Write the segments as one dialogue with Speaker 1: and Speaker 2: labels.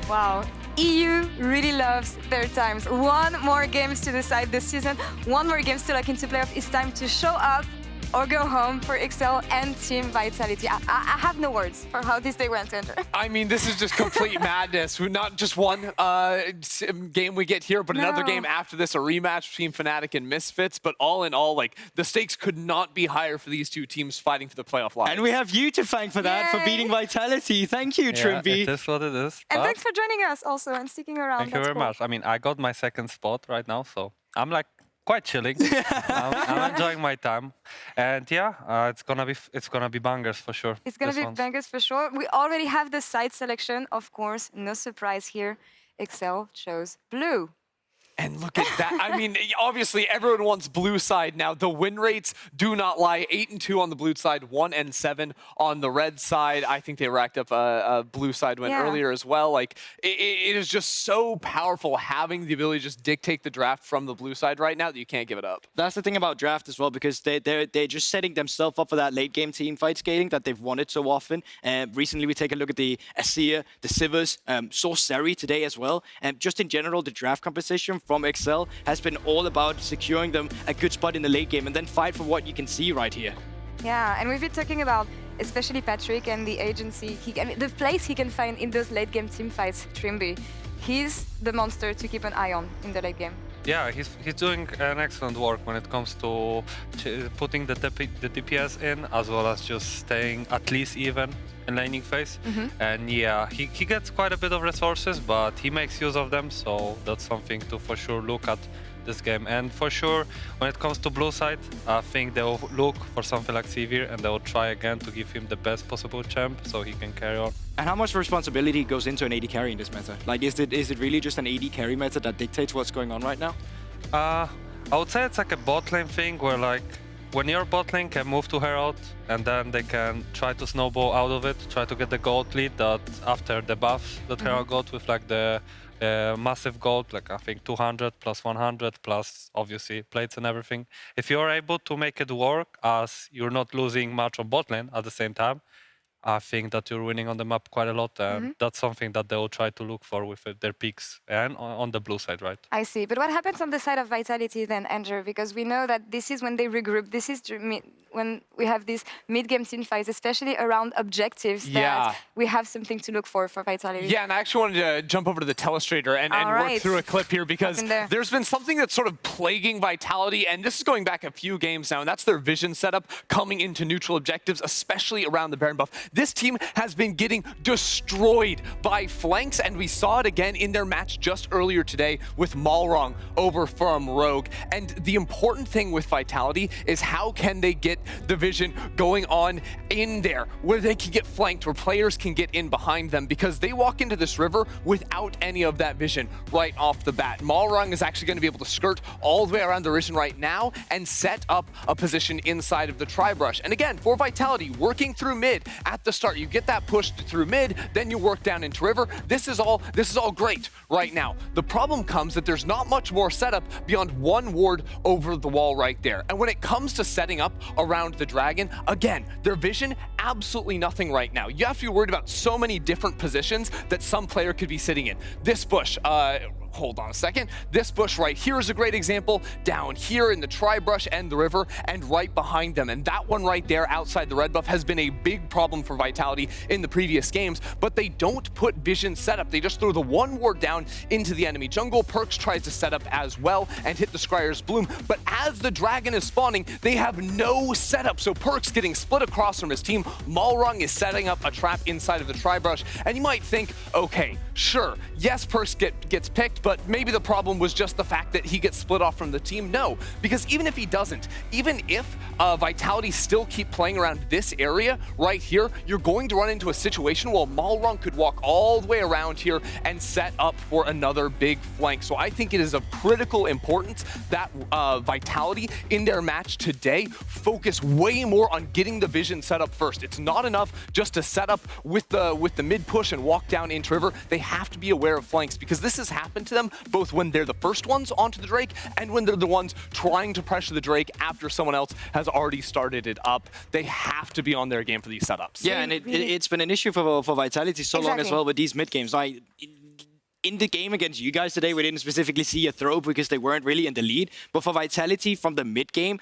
Speaker 1: Wow. EU really loves their times. One more games to decide this season. One more games to lock into playoff. It's time to show up or go home for XL and Team Vitality. I have no words for how this day went, Andrew.
Speaker 2: I mean, this is just complete madness. Not just one game we get here, but another game after this, a rematch between Fnatic and Misfits. But all in all, like, the stakes could not be higher for these two teams fighting for the playoff line.
Speaker 3: And we have you to thank for that, for beating Vitality. Thank you, Trymbi.
Speaker 4: It is what it is.
Speaker 1: And thanks for joining us also and sticking around.
Speaker 4: Thank you very much. I mean, I got my second spot right now, so I'm like quite chilling. I'm enjoying my time, and yeah, it's gonna be bangers for sure.
Speaker 1: It's gonna be bangers for sure. We already have the side selection, of course. No surprise here. XL chose blue.
Speaker 2: And look at that. I mean, obviously, everyone wants blue side now. The win rates do not lie. 8-2 on the blue side, 1-7 on the red side. I think they racked up a blue side win earlier as well. Like, it is just so powerful having the ability to just dictate the draft from the blue side right now that you can't give it up.
Speaker 3: That's the thing about draft as well, because they're just setting themselves up for that late game team fight scaling that they've wanted so often. Recently, we take a look at the Azir, the Sivers, saw Seri today as well. And just in general, the draft composition from XL has been all about securing them a good spot in the late game and then fight for what you can see right here.
Speaker 1: Yeah, and we've been talking about especially Patrik and the agency, I mean, the place he can find in those late game team fights, Trymbi. He's the monster to keep an eye on in the late game.
Speaker 4: Yeah, he's doing an excellent work when it comes to putting the DPS in, as well as just staying at least even in laning phase. And yeah, he gets quite a bit of resources, but he makes use of them, so that's something to for sure look at this game. And for sure, when it comes to blue side, I think they will look for something like Sivir, and they will try again to give him the best possible champ so he can carry on.
Speaker 3: And how much responsibility goes into an AD carry in this meta? Like, is it really just an AD carry meta that dictates what's going on right now?
Speaker 4: I would say it's like a bot lane thing where, like, when your bot lane can move to Herald and then they can try to snowball out of it, try to get the gold lead that after the buffs that Herald got with like the massive gold, like I think 200 plus 100 plus obviously plates and everything. If you're able to make it work as you're not losing much on bot lane at the same time, I think that you're winning on the map quite a lot, and that's something that they will try to look for with their picks and on the blue side, right?
Speaker 1: I see. But what happens on the side of Vitality then, Andrew? Because we know that this is when they regroup. This is when we have these mid-game team fights, especially around objectives, that we have something to look for Vitality.
Speaker 2: Yeah, and I actually wanted to jump over to the telestrator and work through a clip here, because there's been something that's sort of plaguing Vitality, and this is going back a few games now, and that's their vision setup coming into neutral objectives, especially around the Baron buff. This team has been getting destroyed by flanks, and we saw it again in their match just earlier today with Malrong over from Rogue. And the important thing with Vitality is how can they get the vision going on in there, where they can get flanked, where players can get in behind them, because they walk into this river without any of that vision right off the bat. Malrong is actually going to be able to skirt all the way around the Risen right now and set up a position inside of the Tri-Brush. And again, for Vitality, working through mid at the start, you get that push through mid, then you work down into river. This is all great right now. The problem comes that there's not much more setup beyond one ward over the wall right there. And when it comes to setting up around the dragon, again, their vision, absolutely nothing right now. You have to be worried about so many different positions that some player could be sitting in. This bush, hold on a second. This bush right here is a great example. Down here in the Tri-Brush and the river, and right behind them. And that one right there outside the red buff has been a big problem for Vitality in the previous games, but they don't put vision setup. They just throw the one ward down into the enemy jungle. Perkz tries to set up as well and hit the Scryer's Bloom, but as the dragon is spawning, they have no setup. So Perkz getting split across from his team. Malrong is setting up a trap inside of the Tri-Brush, and you might think, okay, sure, yes, Perkz gets picked, but maybe the problem was just the fact that he gets split off from the team. No, because even if he doesn't, even if Vitality still keep playing around this area right here, you're going to run into a situation where Malrong could walk all the way around here and set up for another big flank. So I think it is of critical importance that Vitality in their match today focus way more on getting the vision set up first. It's not enough just to set up with the mid push and walk down into river. They have to be aware of flanks, because this has happened to them both when they're the first ones onto the Drake and when they're the ones trying to pressure the Drake after someone else has already started it up. They have to be on their game for these setups.
Speaker 3: Yeah, and it's been an issue for Vitality so long as well with these mid games. in the game against you guys today, we didn't specifically see a throw because they weren't really in the lead. But for Vitality from the mid game,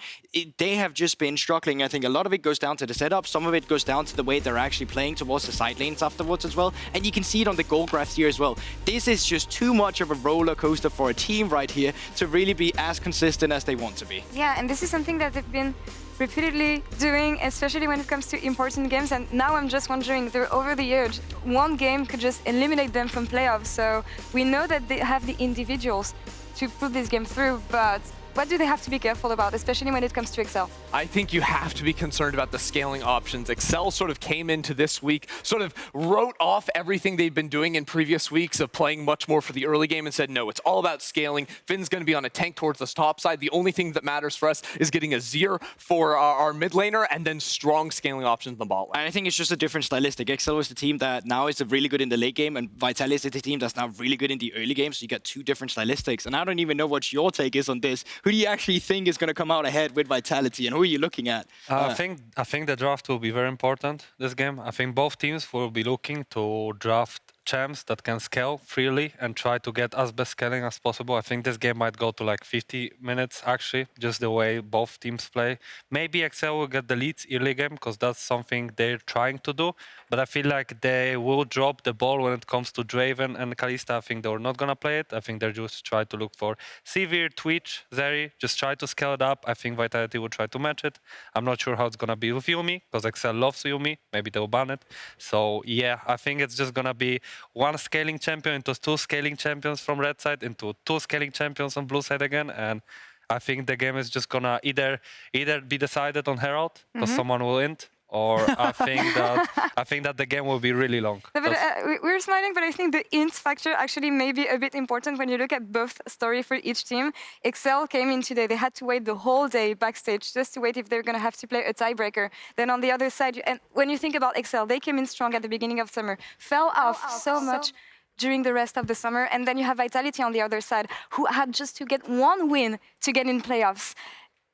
Speaker 3: they have just been struggling. I think a lot of it goes down to the setup. Some of it goes down to the way they're actually playing towards the side lanes afterwards as well. And you can see it on the goal graphs here as well. This is just too much of a roller coaster for a team right here to really be as consistent as they want to be.
Speaker 1: Yeah, and this is something that they've been repeatedly doing, especially when it comes to important games. And now I'm just wondering, they're over the edge. One game could just eliminate them from playoffs. So we know that they have the individuals to put this game through, but what do they have to be careful about, especially when it comes to Excel?
Speaker 2: I think you have to be concerned about the scaling options. Excel sort of came into this week, sort of wrote off everything they've been doing in previous weeks of playing much more for the early game and said, no, it's all about scaling. Finn's going to be on a tank towards the top side. The only thing that matters for us is getting a Zir for our mid laner and then strong scaling options in the bot lane.
Speaker 3: And I think it's just a different stylistic. Excel is the team that now is really good in the late game, and Vitality is the team that's now really good in the early game. So you got two different stylistics. And I don't even know what your take is on this. Who do you actually think is going to come out ahead with Vitality, and who are you looking at?
Speaker 4: I think the draft will be very important this game. I think both teams will be looking to draft champs that can scale freely and try to get as best scaling as possible. I think this game might go to like 50 minutes actually, just the way both teams play. Maybe Excel will get the leads early game because that's something they're trying to do, but I feel like they will drop the ball when it comes to Draven and Kalista. I think they're not gonna play it. I think they're just try to look for Sivir, Twitch, Zeri, just try to scale it up. I think Vitality will try to match it. I'm not sure how it's gonna be with Yuumi because Excel loves Yuumi. Maybe they'll ban it. So yeah, I think it's just gonna be one scaling champion into two scaling champions from red side into two scaling champions on blue side again, and I think the game is just gonna either be decided on Herald because someone will int, or I think that the game will be really long.
Speaker 1: No, but, we're smiling, but I think the int factor actually may be a bit important when you look at both story for each team. Excel came in today. They had to wait the whole day backstage just to wait if they're going to have to play a tiebreaker. Then on the other side, and when you think about Excel, they came in strong at the beginning of summer, fell off so much during the rest of the summer. And then you have Vitality on the other side, who had just to get one win to get in playoffs.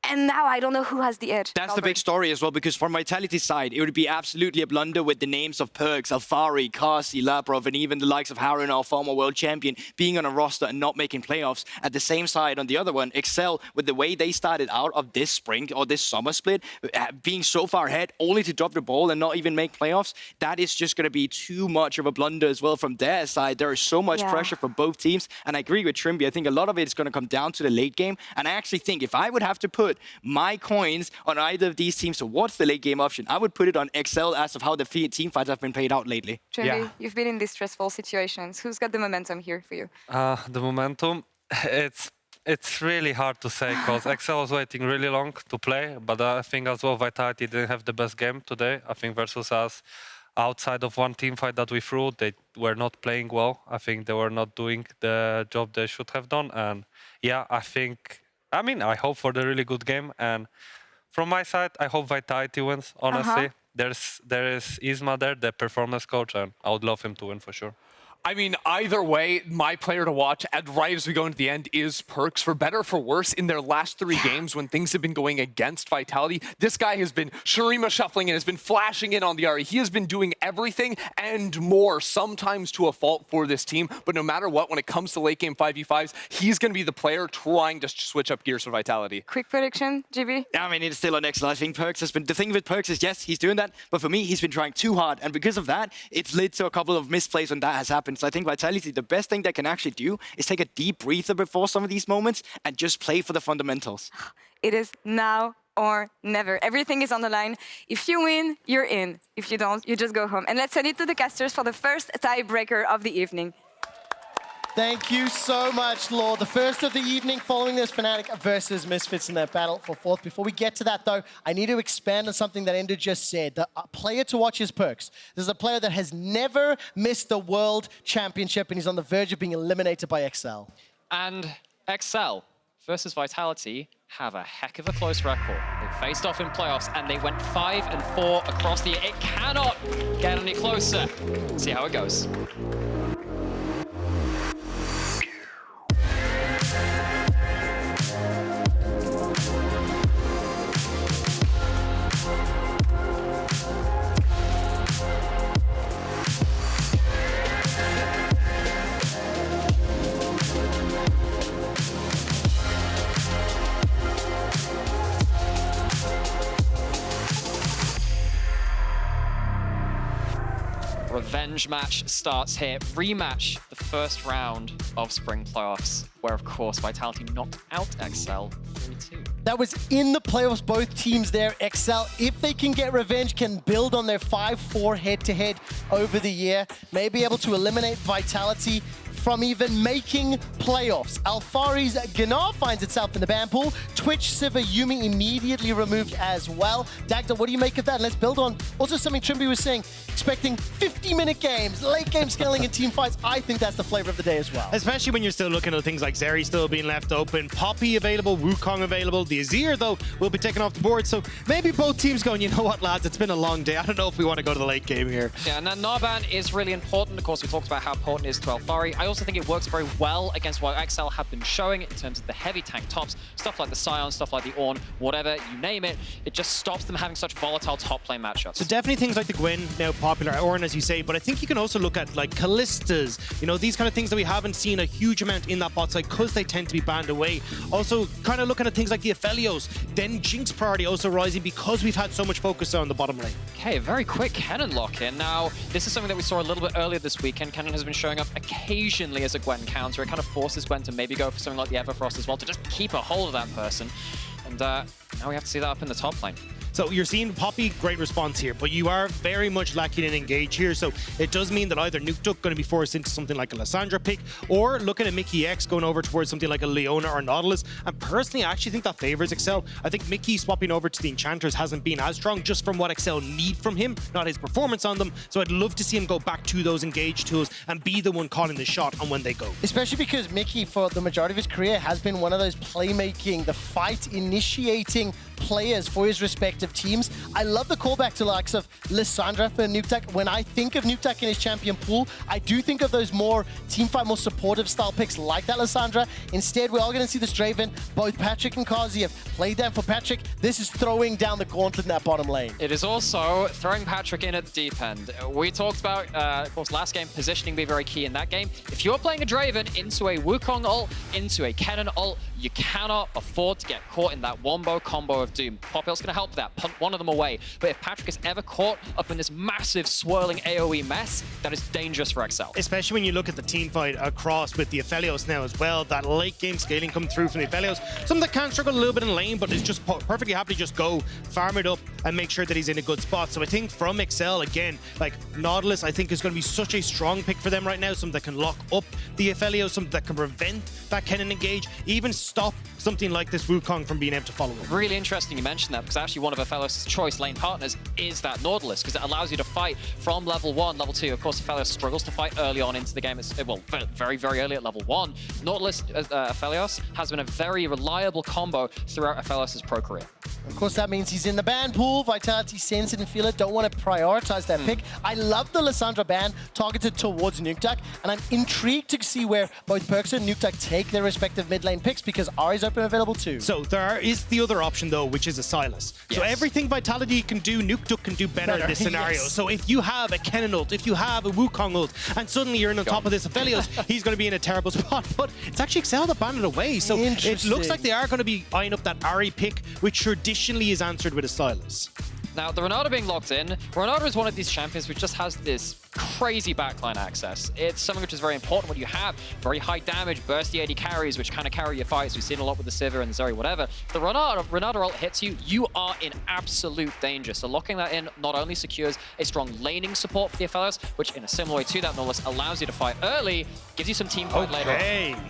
Speaker 1: And now I don't know who has the edge.
Speaker 3: That's the big story as well, because from Vitality's side, it would be absolutely a blunder with the names of Perkz, Alphari, Carzzy, Labrov, and even the likes of Haru, our former world champion, being on a roster and not making playoffs. At the same side, on the other one, Excel, with the way they started out of this spring or this summer split, being so far ahead, only to drop the ball and not even make playoffs, that is just going to be too much of a blunder as well from their side. There is so much pressure from both teams, and I agree with Trymbi. I think a lot of it is going to come down to the late game, and I actually think if I would have to put my coins on either of these teams towards the late game option, I would put it on Excel as of how the team fights have been played out lately.
Speaker 1: Trymbi, you've been in these stressful situations. Who's got the momentum here for you?
Speaker 4: The momentum, it's really hard to say because Excel was waiting really long to play, but I think as well Vitality didn't have the best game today. I think versus us, outside of one team fight that we threw, they were not playing well. I think they were not doing the job they should have done, and yeah, I hope for the really good game, and from my side, I hope Vitality wins, honestly. There is Isma there, the performance coach, and I would love him to win for sure.
Speaker 2: I mean, either way, my player to watch, right as we go into the end, is Perkz. For better or for worse, in their last 3 games, when things have been going against Vitality, this guy has been Shurima shuffling and has been flashing in on the RE. He has been doing everything and more, sometimes to a fault for this team. But no matter what, when it comes to late game 5v5s, he's going to be the player trying to switch up gears for Vitality.
Speaker 1: Quick prediction, GB?
Speaker 3: I mean, it's still on Excel. I think Perkz has been... The thing with Perkz is, yes, he's doing that, but for me, he's been trying too hard. And because of that, it's led to a couple of misplays when that has happened. So I think Vitality, the best thing they can actually do is take a deep breather before some of these moments and just play for the fundamentals.
Speaker 1: It is now or never. Everything is on the line. If you win, you're in. If you don't, you just go home. And let's send it to the casters for the first tiebreaker of the evening.
Speaker 5: Thank you so much, Laure. The first of the evening following this, Fnatic versus Misfits in their battle for fourth. Before we get to that, though, I need to expand on something that Ender just said. The player to watch is Perkz. This is a player that has never missed the World Championship, and he's on the verge of being eliminated by Excel.
Speaker 6: And Excel versus Vitality have a heck of a close record. They faced off in playoffs, and they went 5-4 across the year. It cannot get any closer. See how it goes. revenge match starts here. Rematch the first round of Spring Playoffs, where, of course, Vitality knocked out XL 3-2.
Speaker 5: That was in the playoffs, both teams there. XL, if they can get revenge, can build on their 5-4 head-to-head over the year, may be able to eliminate Vitality from even making playoffs. Alphari's Gnar finds itself in the ban pool. Twitch, Sivir, Yuumi immediately removed as well. Dagda, what do you make of that? And let's build on also something Trymbi was saying, expecting 50-minute games, late game scaling and team fights. I think that's the flavor of the day as well.
Speaker 7: Especially when you're still looking at things like Zeri still being left open, Poppy available, Wukong available, the Azir, though, will be taken off the board. So maybe both teams going, you know what, lads, it's been a long day. I don't know if we want to go to the late game here.
Speaker 6: Yeah, and then Narban is really important. Of course, we talked about how important it is to Alphari. I also think it works very well against what XL have been showing in terms of the heavy tank tops, stuff like the Sion, stuff like the Ornn, whatever, you name it. It just stops them having such volatile top lane matchups.
Speaker 7: So definitely things like the Gwen now popular, Ornn as you say, but I think you can also look at like Kallistas, you know, these kind of things that we haven't seen a huge amount in that bot side because they tend to be banned away. Also kind of looking at things like the Aphelios, then Jinx priority also rising because we've had so much focus on the bottom lane.
Speaker 6: Okay, very quick Kennen lock-in. Now, this is something that we saw a little bit earlier this weekend. Kennen has been showing up occasionally as a Gwen counter. It kind of forces Gwen to maybe go for something like the Everfrost as well, to just keep a hold of that person. And now we have to see that up in the top lane.
Speaker 7: So you're seeing Poppy, great response here, but you are very much lacking in engage here. So it does mean that either Nukeduck going to be forced into something like a Lissandra pick, or looking at Mikyx going over towards something like a Leona or Nautilus. And personally, I actually think that favors XL. I think Mikyx swapping over to the Enchanters hasn't been as strong just from what XL need from him, not his performance on them. So I'd love to see him go back to those engage tools and be the one calling the shot on when they go.
Speaker 5: Especially because Mikyx, for the majority of his career, has been one of those playmaking, the fight initiating players for his respective teams. I love the callback to the likes of Lissandra for Nukeduck. When I think of Nukeduck in his champion pool, I do think of those more teamfight, more supportive style picks like that Lissandra. Instead, we're all going to see this Draven. Both Patrik and Carzzy have played them for Patrik. This is throwing down the gauntlet in that bottom lane.
Speaker 6: It is also throwing Patrik in at the deep end. We talked about, of course, last game, positioning being very key in that game. If you're playing a Draven into a Wukong ult, into a Kennen ult, you cannot afford to get caught in that wombo combo of doom. Popul's going to help that, punt one of them away. But if Patrik is ever caught up in this massive swirling AoE mess, that is dangerous for XL.
Speaker 7: Especially when you look at the team fight across with the Aphelios now as well, that late game scaling coming through from the Aphelios. Some that can struggle a little bit in lane, but is just perfectly happy to just go, farm it up, and make sure that he's in a good spot. So I think from XL, again, like Nautilus, I think is going to be such a strong pick for them right now. Something that can lock up the Aphelios, something that can prevent that Kennen engage, even stop something like this Wukong from being able to follow him.
Speaker 6: Really interesting you mentioned that, because actually one of Aphelios' choice lane partners is that Nautilus, because it allows you to fight from level 1, level 2. Of course, Aphelios struggles to fight early on into the game. It's, well, very, very early at level 1. Nautilus, Aphelios, has been a very reliable combo throughout Aphelios' pro career.
Speaker 5: Of course, that means he's in the ban pool. Vitality sense it and feel it. Don't want to prioritize that pick. I love the Lissandra ban targeted towards Nukeduck, and I'm intrigued to see where both Perkz and Nukeduck take their respective mid lane picks, because Ahri's open available too.
Speaker 7: So there is the other option though, which is a Sylas. Yes. So everything Vitality can do, Nukeduck can do better in this scenario. Yes. So if you have a Kennen ult, if you have a Wukong ult, and suddenly you're in on top of this Aphelios, he's going to be in a terrible spot. But it's actually XL that banned it away. So it looks like they are going to be eyeing up that Ahri pick, which traditionally is answered with a Sylas.
Speaker 6: Now, the Renata being locked in, Renata is one of these champions which just has this crazy backline access. It's something which is very important when you have very high damage, bursty AD carries, which kind of carry your fights. We've seen a lot with the Sivir and the Zeri, whatever. If the Renata ult hits you, you are in absolute danger. So locking that in not only secures a strong laning support for the Aphelios, which in a similar way to that Nautilus allows you to fight early, gives you some team fight later on.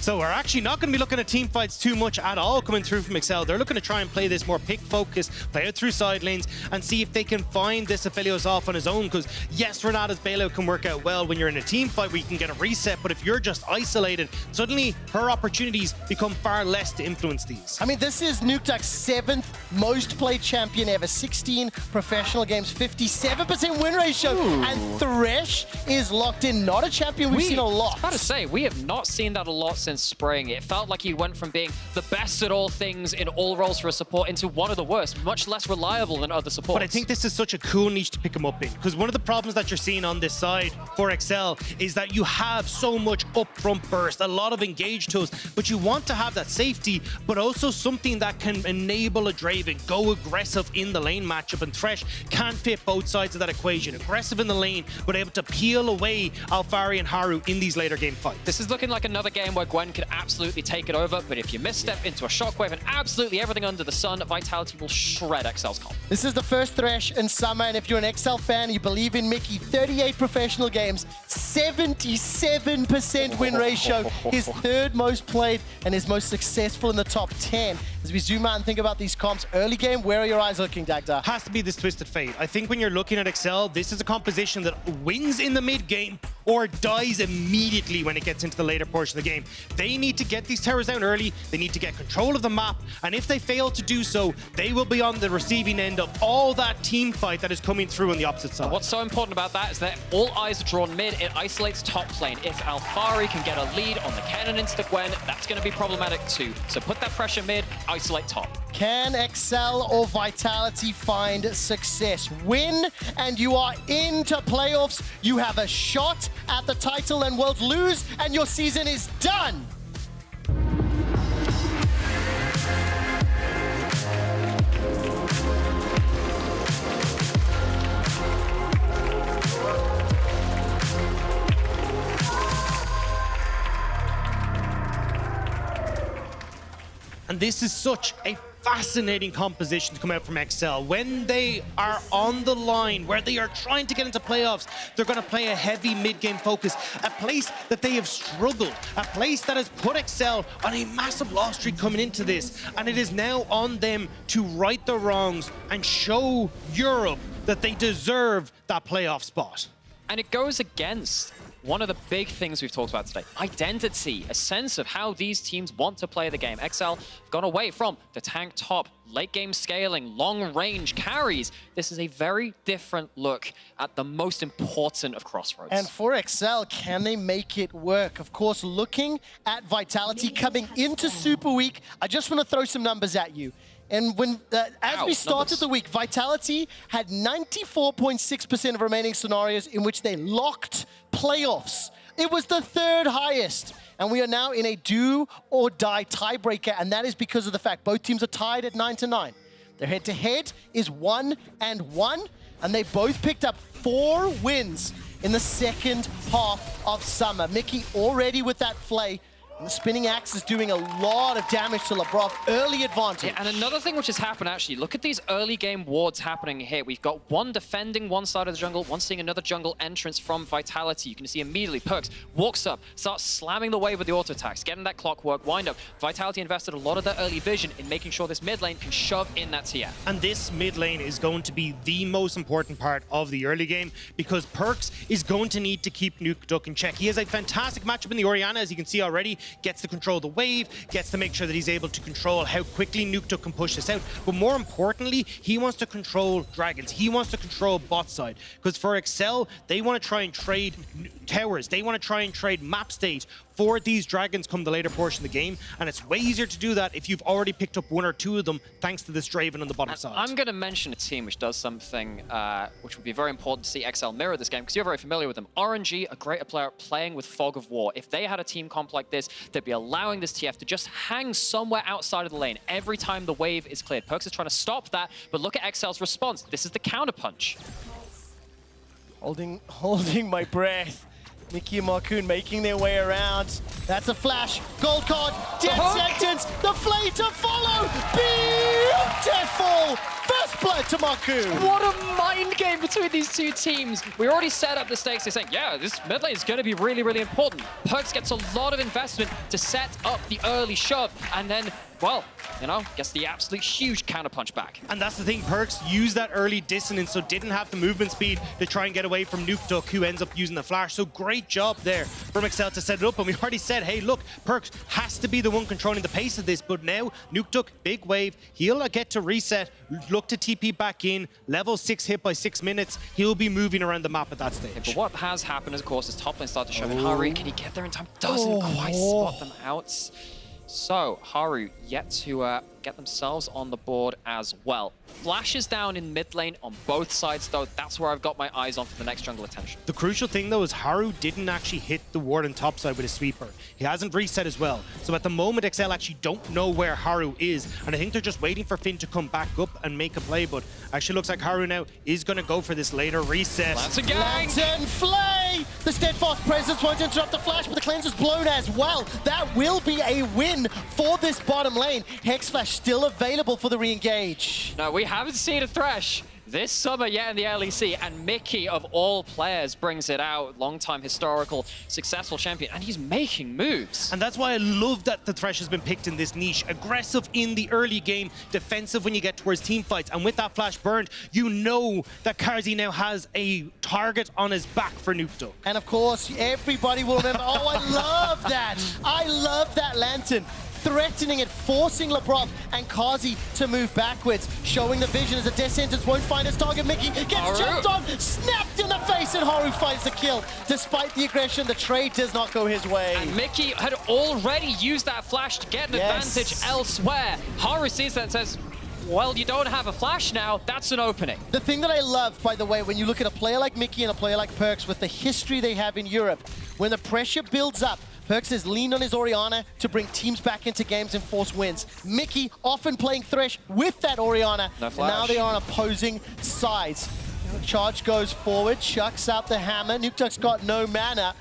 Speaker 7: So we're actually not going to be looking at team fights too much at all coming through from XL. They're looking to try and play this more pick focus, play it through side lanes, and see if they can find this Aphelios off on his own. Because yes, Renata's bailout can work out well when you're in a team fight where you can get a reset, but if you're just isolated, suddenly her opportunities become far less to influence these.
Speaker 5: I mean, this is Nukeduck's 7th most played champion ever. 16 professional games, 57% win ratio, and Thresh is locked in. Not a champion we've seen a lot.
Speaker 6: I was about to say, we have not seen that a lot since since spring. It felt like he went from being the best at all things in all roles for a support into one of the worst, much less reliable than other supports.
Speaker 7: But I think this is such a cool niche to pick him up in, because one of the problems that you're seeing on this side for Excel is that you have so much upfront burst, a lot of engage tools, but you want to have that safety, but also something that can enable a Draven go aggressive in the lane matchup, and Thresh can fit both sides of that equation. Aggressive in the lane, but able to peel away Alphari and Haru in these later game fights.
Speaker 6: This is looking like another game where Gwen could absolutely take it over, but if you misstep into a shockwave and absolutely everything under the sun, Vitality will shred Excel's comp.
Speaker 5: This is the first Thresh in Summer, and if you're an Excel fan, you believe in Mikyx, 38 professional games, 77% win ratio, his third most played and his most successful in the top 10. As we zoom out and think about these comps, early game, where are your eyes looking, Dagda?
Speaker 7: Has to be this Twisted Fate. I think when you're looking at Excel, this is a composition that wins in the mid game or dies immediately when it gets into the later portion of the game. They need to get these towers down early, they need to get control of the map, and if they fail to do so, they will be on the receiving end of all that team fight that is coming through on the opposite side.
Speaker 6: What's so important about that is that all eyes are drawn mid, it isolates top lane. If Alphari can get a lead on the Kennen into the Gwen, that's going to be problematic too. So put that pressure mid, isolate top.
Speaker 5: Can Excel or Vitality find success? Win, and you are into playoffs. You have a shot at the title, and Worlds lose, and your season is done.
Speaker 7: And this is such a fascinating composition to come out from Excel. When they are on the line, where they are trying to get into playoffs, they're going to play a heavy mid-game focus, a place that they have struggled, a place that has put Excel on a massive loss streak coming into this, and it is now on them to right the wrongs and show Europe that they deserve that playoff spot.
Speaker 6: And it goes against one of the big things we've talked about today, identity, a sense of how these teams want to play the game. XL have gone away from the tank top, late game scaling, long range carries. This is a very different look at the most important of Crossroads.
Speaker 5: And for XL, can they make it work? Of course, looking at Vitality coming into Super Week, I just want to throw some numbers at you. And when, as we started the week, Vitality had 94.6% of remaining scenarios in which they locked playoffs. It was the third highest. And we are now in a do or die tiebreaker, and that is because of the fact both teams are tied at 9-9. Their head-to-head is 1-1, and they both picked up 4 wins in the second half of Summer. Mikyx already with that flay. And the spinning axe is doing a lot of damage to Labrov. Early advantage.
Speaker 6: Yeah, and another thing which has happened, actually, look at these early game wards happening here. We've got one defending one side of the jungle, one seeing another jungle entrance from Vitality. You can see immediately Perkz walks up, starts slamming the wave with the auto attacks, getting that clockwork wind up. Vitality invested a lot of their early vision in making sure this mid lane can shove in that TF.
Speaker 7: And this mid lane is going to be the most important part of the early game, because Perkz is going to need to keep Nukeduck in check. He has a fantastic matchup in the Orianna, as you can see already. Gets to control the wave, gets to make sure that he's able to control how quickly Nukeduck can push this out. But more importantly, he wants to control dragons. He wants to control bot side. Because for Excel, they want to try and trade towers. They want to try and trade map state for these dragons come the later portion of the game. And it's way easier to do that if you've already picked up 1 or 2 of them, thanks to this Draven on the bottom side.
Speaker 6: I'm going to mention a team which does something which would be very important to see XL mirror this game, because you're very familiar with them. RNG, a great player playing with Fog of War. If they had a team comp like this, they'd be allowing this TF to just hang somewhere outside of the lane every time the wave is cleared. Perkz is trying to stop that, but look at XL's response. This is the counterpunch.
Speaker 5: Holding my breath. Mikyx and Markoon making their way around. That's a flash. Gold card. Death sentence. The flay to follow. Beautiful. First blood to Markoon.
Speaker 6: What a mind game between these two teams. We already set up the stakes. They're saying, yeah, this mid lane is going to be really, really important. Perkz gets a lot of investment to set up the early shove, and then, well, you know, gets the absolute huge counterpunch back.
Speaker 7: And that's the thing, Perkz used that early dissonance, so didn't have the movement speed to try and get away from Nukeduck, who ends up using the flash. So great job there from Excel to set it up. And we already said, hey, look, Perkz has to be the one controlling the pace of this. But now, Nukeduck, big wave. He'll get to reset, look to TP back in. Level 6 hit by 6 minutes. He'll be moving around the map at that stage.
Speaker 6: But what has happened, of course, is top lane started to show in Haru. Can he get there in time? Doesn't quite spot them out. So, Haru yet to get themselves on the board as well. Flashes down in mid lane on both sides, though. That's where I've got my eyes on for the next jungle attention.
Speaker 7: The crucial thing, though, is Haru didn't actually hit the ward on top side with his sweeper. He hasn't reset as well. So at the moment, XL actually don't know where Haru is. And I think they're just waiting for Finn to come back up and make a play. But actually looks like Haru now is going to go for this later reset.
Speaker 6: Lantern gang!
Speaker 5: Lantern flay! The steadfast presence won't interrupt the flash, but the cleanser's blown as well. That will be a win for this bottom lane. Hex Flash still available for the re-engage.
Speaker 6: No, we haven't seen a Thresh this summer yet in the LEC, and Mikyx, of all players, brings it out. Long-time historical, successful champion, and he's making moves.
Speaker 7: And that's why I love that the Thresh has been picked in this niche. Aggressive in the early game, defensive when you get towards team fights. And with that flash burned, you know that Carzzy now has a target on his back for Nukeduck.
Speaker 5: And of course, everybody will remember, oh, I love that. I love that Lantern. Threatening it, forcing Labrov and Carzzy to move backwards, showing the vision as the death sentence won't find his target. Mikyx gets jumped on, snapped in the face, and Haru finds the kill. Despite the aggression, the trade does not go his way.
Speaker 6: And Mikyx had already used that flash to get an advantage elsewhere. Haru sees that and says, well, you don't have a flash now, that's an opening.
Speaker 5: The thing that I love, by the way, when you look at a player like Mikyx and a player like Perkz, with the history they have in Europe, when the pressure builds up, Perkz has leaned on his Orianna to bring teams back into games and force wins. Mikyx often playing Thresh with that Orianna.
Speaker 6: No
Speaker 5: and now they are on opposing sides. Charge goes forward, chucks out the hammer. Nukeduck's got no mana.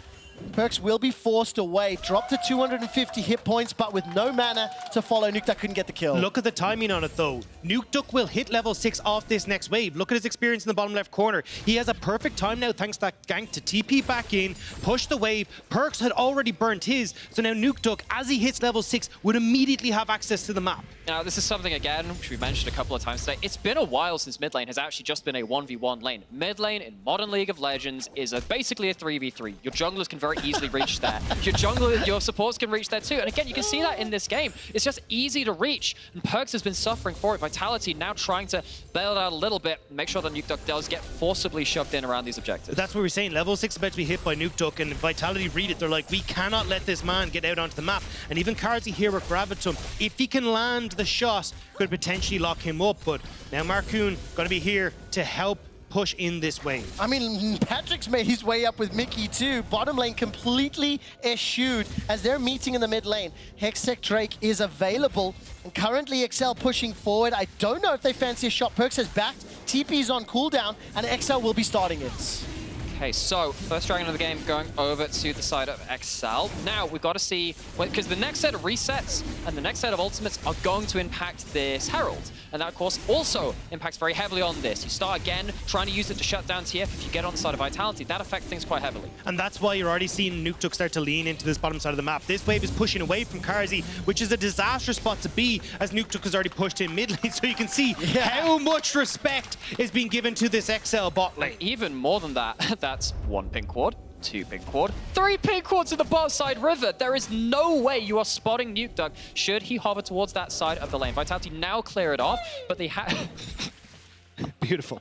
Speaker 5: Perkz will be forced away. Dropped to 250 hit points, but with no mana to follow, Nukeduck couldn't get the kill.
Speaker 7: Look at the timing on it, though. Nukeduck will hit level 6 off this next wave. Look at his experience in the bottom left corner. He has a perfect time now, thanks to that gank, to TP back in, push the wave. Perkz had already burnt his, so now Nukeduck, as he hits level 6, would immediately have access to the map.
Speaker 6: Now, this is something, again, which we mentioned a couple of times today. It's been a while since mid lane has actually just been a 1v1 lane. Mid lane in modern League of Legends is basically a 3v3. Your junglers can very easily reach there. Your supports can reach there too. And again, you can see that in this game. It's just easy to reach. And Perkz has been suffering for it. Vitality now trying to bail it out a little bit, make sure that Nukeduck does get forcibly shoved in around these objectives.
Speaker 7: That's what we're saying. Level 6 is about to be hit by Nukeduck, and Vitality read it. They're like, we cannot let this man get out onto the map. And even Carzzy here with Gravitum, if he can land the shot, could potentially lock him up. But now Markoon going to be here to help push in this wave.
Speaker 5: I mean, Patrick's made his way up with Mikyx too. Bottom lane completely eschewed as they're meeting in the mid lane. Hextech Drake is available, and currently XL pushing forward. I don't know if they fancy a shot. Perkz has backed, TP's on cooldown, and XL will be starting it.
Speaker 6: Okay, so first dragon of the game going over to the side of XL. Now we've got to see, because the next set of resets and the next set of ultimates are going to impact this Herald. And that, of course, also impacts very heavily on this. You start again trying to use it to shut down TF. If you get on the side of Vitality, that affects things quite heavily.
Speaker 7: And that's why you're already seeing Nukeduck start to lean into this bottom side of the map. This wave is pushing away from Carzzy, which is a disastrous spot to be, as Nukeduck has already pushed in mid lane. So you can see how much respect is being given to this XL bot lane.
Speaker 6: Even more than that, that's 1 pink ward, 2 pink ward, 3 pink wards in the bot side river. There is no way you are spotting Nukeduck should he hover towards that side of the lane. Vitality now clear it off, but they have...
Speaker 7: Beautiful.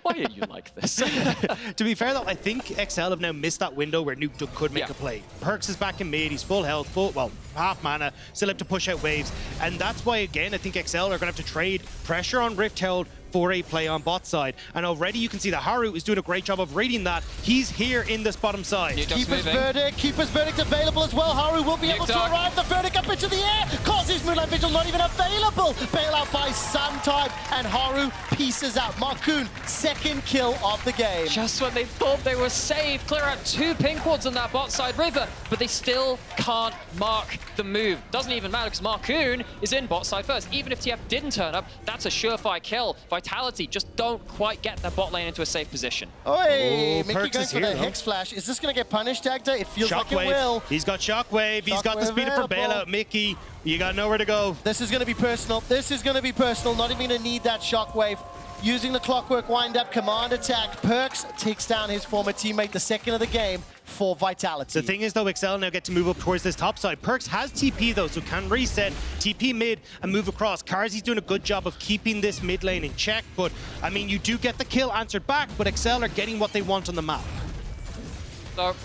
Speaker 6: Why are you like this?
Speaker 7: To be fair, though, I think XL have now missed that window where Nukeduck could make a play. Perkz is back in mid, he's full health, well, half mana, still have to push out waves. And that's why, again, I think XL are going to have to trade pressure on Rift Herald for a play on bot side. And already you can see that Haru is doing a great job of reading that. He's here in this bottom side.
Speaker 5: Keeper's Verdict available as well. Haru will be able to arrive the Verdict up into the air. Carzzy's Moonlight Vigil not even available. Bailout by some time, and Haru pieces out. Markoon, second kill of the game.
Speaker 6: Just when they thought they were safe, clear out 2 pink wards on that bot side river, but they still can't mark the move. Doesn't even matter because Markoon is in bot side first. Even if TF didn't turn up, that's a surefire kill. Vitality just don't quite get their bot lane into a safe position.
Speaker 5: Mikyx going
Speaker 7: is
Speaker 5: for
Speaker 7: here,
Speaker 5: the Hex Flash. Is this going to get punished, Dagda? It feels like it will.
Speaker 7: He's got Shockwave. He's got the speed for bailout. Mikyx, you got nowhere to go.
Speaker 5: This is going to be personal. This is going to be personal. Not even going to need that Shockwave. Using the Clockwork wind-up command attack, Perkz takes down his former teammate, the second of the game. for Vitality.
Speaker 7: The thing is, though, XL now get to move up towards this top side. Perkz has TP, though, so can reset, TP mid, and move across. Carzzy's doing a good job of keeping this mid lane in check, but, I mean, you do get the kill answered back, but XL are getting what they want on the map.
Speaker 6: So,